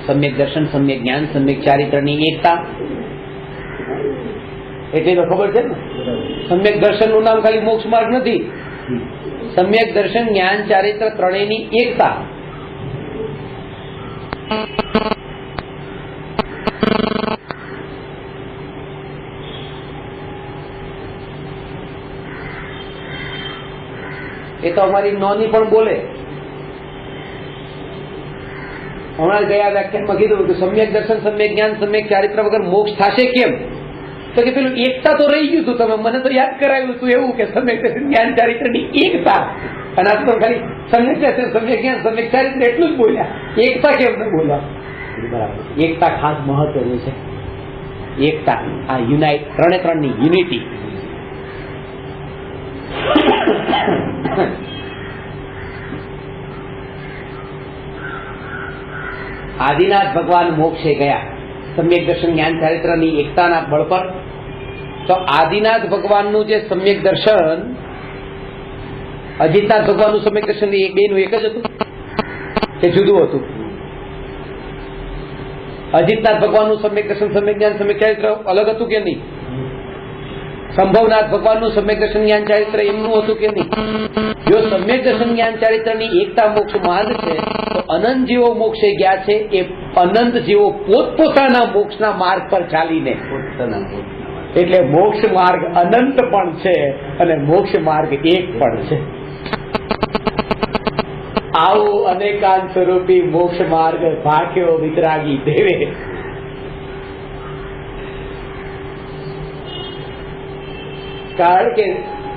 સમ્યક દર્શન, સમ્યક જ્ઞાન, સમ્યક ચારિત્રની એકતા. એટલી તો ખબર છે ને. સમ્યક દર્શન નું નામ ખાલી મોક્ષ માર્ગ નથી. સમ્યક દર્શન, જ્ઞાન, ચારિત્ર ત્રણેયની એકતા. એ તો અમારી નોની પણ બોલે. હમણાં ગયા વ્યાખ્યાનમાં કીધું કે સમ્યક દર્શન, સમ્યક જ્ઞાન, સમ્યક ચારિત્ર વગર મોક્ષ થશે કેમ? તો કે પેલું એકતા તો રહી ગયું હતું. તમે મને તો યાદ કરાવ્યું હતું એવું કે સમ્યક દર્શન, જ્ઞાન, ચારિત્રની એકતા. અને આ તો ખાલી સમ્યક દર્શન, સમ્યક જ્ઞાન, સમ્યક ચારિત્ર એટલું જ બોલ્યા. એકતા કેમ ન બોલ્યા? બરાબર. એકતા ખાસ મહત્વની છે. એકતા, આ યુનાઇટ, ત્રણે ત્રણની યુનિટી. આદિનાથ ભગવાન મોક્ષે ગયા સમ્યક દર્શન, જ્ઞાન, ચારિત્રની એકતાના બળ પર. તો આદિનાથ ભગવાનનું જે સમ્યક દર્શન, અજીતનાથ ભગવાનનું સમ્યક દર્શન બેનું એક જ હતું કે જુદું હતું? અજીતનાથ ભગવાનનું સમ્યક દર્શન, સમ્યક જ્ઞાન, સમ્યક ચારિત્ર અલગ હતું કે નહીં? સંભવનાથ ભગવાનનું સમ્યક દર્શન, જ્ઞાન, ચારિત્ર એમનું હતું કે નહીં? જો સમ્યક દર્શન, જ્ઞાન, ચારિત્રની એકતા મોક્ષ માર્ગ છે તો અનંત જીવો મોક્ષે ગયા છે. એ અનંત જીવો પોતપોતાના મોક્ષના માર્ગ પર ચાલીને, એટલે મોક્ષ માર્ગ અનંત પણ છે અને મોક્ષ માર્ગ એક પણ છે. આવું અનેકાંત સ્વરૂપી મોક્ષ માર્ગ ભાગ્યો વિતરાગી દેવે. કારણ કે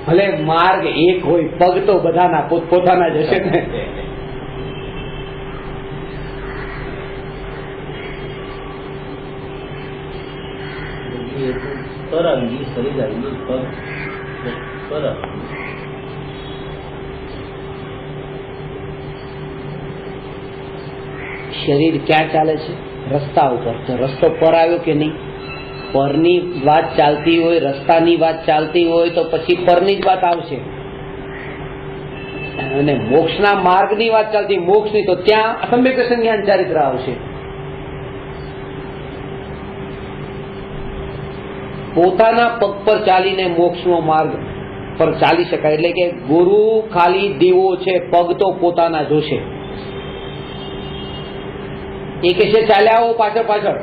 ભલે માર્ગ એક હોય, પગ તો બધાના પોતપોતાના જ હશે ને. શરીર ક્યાં ચાલે છે? રસ્તા ઉપર. તો રસ્તો પર આવ્યો કે નહીં? પરની વાત ચાલતી હોય, રસ્તાની વાત ચાલતી હોય તો પછી પરની જ વાત આવશે. અને મોક્ષના માર્ગની વાત ચાલતી, મોક્ષની, તો ત્યાં સમ્યક દર્શન, જ્ઞાન, ચારિત્ર આવશે. પોતાના પગ પર ચાલીને મોક્ષનો માર્ગ પર ચાલી શકાય. એટલે કે ગુરુ ખાલી દીવો છે, પગ તો પોતાના જોશે. એ કહેશે ચાલ્યા આવો પાછળ પાછળ,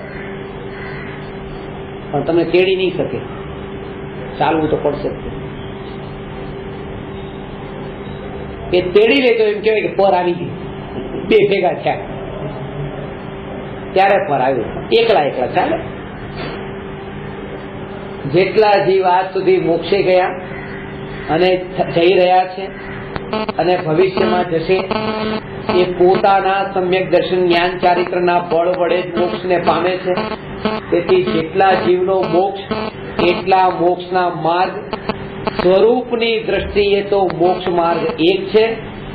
પણ તમને તેડી નહીં શકે. ચાલવું તો પડશે. એ તેડી લે તો એમ કહેવાય કે પર આવી ગઈ. બે ભેગા થયા ત્યારે ફરાયું. એકલા એકલા ચાલે. જેટલા જીવ આજ સુધી મોક્ષે ગયા અને જઈ રહ્યા છે અને ભવિષ્યમાં જશે, એ પોતાના સમ્યક દર્શન જ્ઞાન ચારિત્રના બળ વડે જ મોક્ષને પામે છે. તેથી જેટલા જીવનો મોક્ષ એટલા મોક્ષના માર્ગ. સ્વરૂપની દ્રષ્ટિએ તો મોક્ષ માર્ગ એક છે,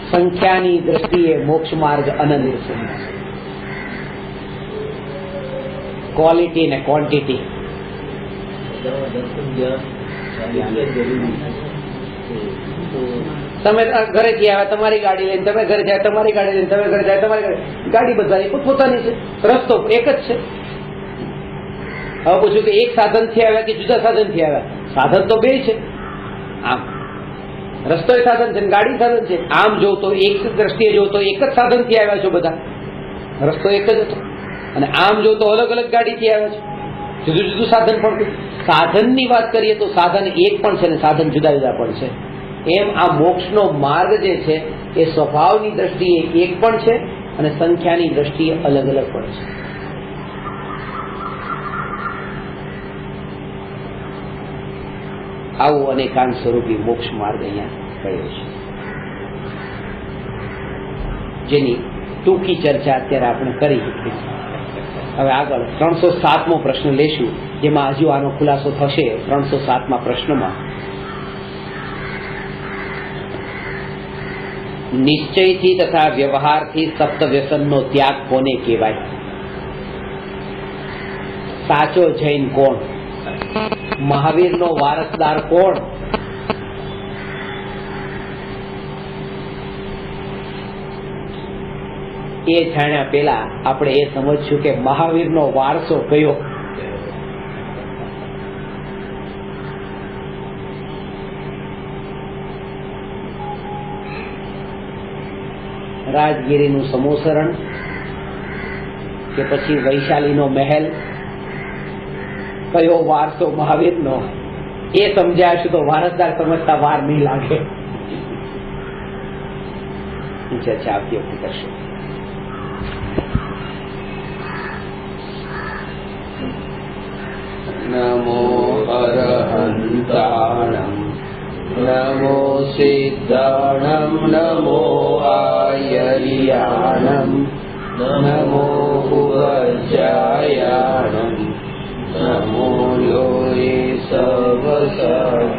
સંખ્યાની દ્રષ્ટિએ મોક્ષ માર્ગ અનંત છે. ક્વોલિટી ને ક્વોન્ટિટી. દર્શન જ્ઞાન જરૂરી છે. તમે ઘરેથી આવ્યા તમારી ગાડી લઈને, તમે ઘરે જાય તમારી ગાડી લઈને, તમે ઘરે જાય તમારી ગાડી બધાની પોતપોતાની છે, રસ્તો એક જ છે. હવે પૂછ્યું કે એક સાધનથી આવ્યા કે જુદા સાધનથી આવ્યા? સાધન તો બે છે. આમ રસ્તો એ સાધન છે, ગાડી સાધન છે. આમ જો તો એક દ્રષ્ટિએ જો તો એક જ સાધનથી આવ્યા છો બધા, રસ્તો એક જ હતો. અને આમ જો તો અલગ અલગ ગાડીથી આવ્યા છો, જુદું જુદું સાધન પણ. સાધનની વાત કરીએ તો સાધન એક પણ છે ને સાધન જુદા જુદા પણ છે. એમ આ મોક્ષનો માર્ગ જે છે એ સ્વભાવની દ્રષ્ટિએ એક પણ છે અને સંખ્યાની દ્રષ્ટિએ અલગ અલગ પણ છે. આવું અનેકાંત સ્વરૂપી મોક્ષ માર્ગ અહીંયા કહ્યો છે, જેની ટૂંકી ચર્ચા અત્યારે આપણે કરી. હવે આગળ 307મો પ્રશ્ન લેશું, જેમાં હજુ આનો ખુલાસો થશે. 307મા પ્રશ્નમાં નિશ્ચયથી તથા વ્યવહારથી સપ્ત વ્યસનનો ત્યાગ કોને કહેવાય? સાચો જૈન કોણ? મહાવીરનો વારસદાર કોણ? એ જાણ્યા પેલા આપણે એ સમજશું કે મહાવીરનો વારસો કયો. રાજગીરીનું સમોસરણ કે પછી વૈશાલીનો મહેલ? કયો વારસો મહાવીરનો? એ સમજાશું તો વારસદાર સમજતા વાર નહીં લાગે. ચર્ચા આવતી વખતે કરશું. નમો અરહંતાણમ નમો સિદ્ધાણમ નમો આયર્યાણમ નમો ઉવજ્જાયાણમ નમો યોએ સર્વસર્વ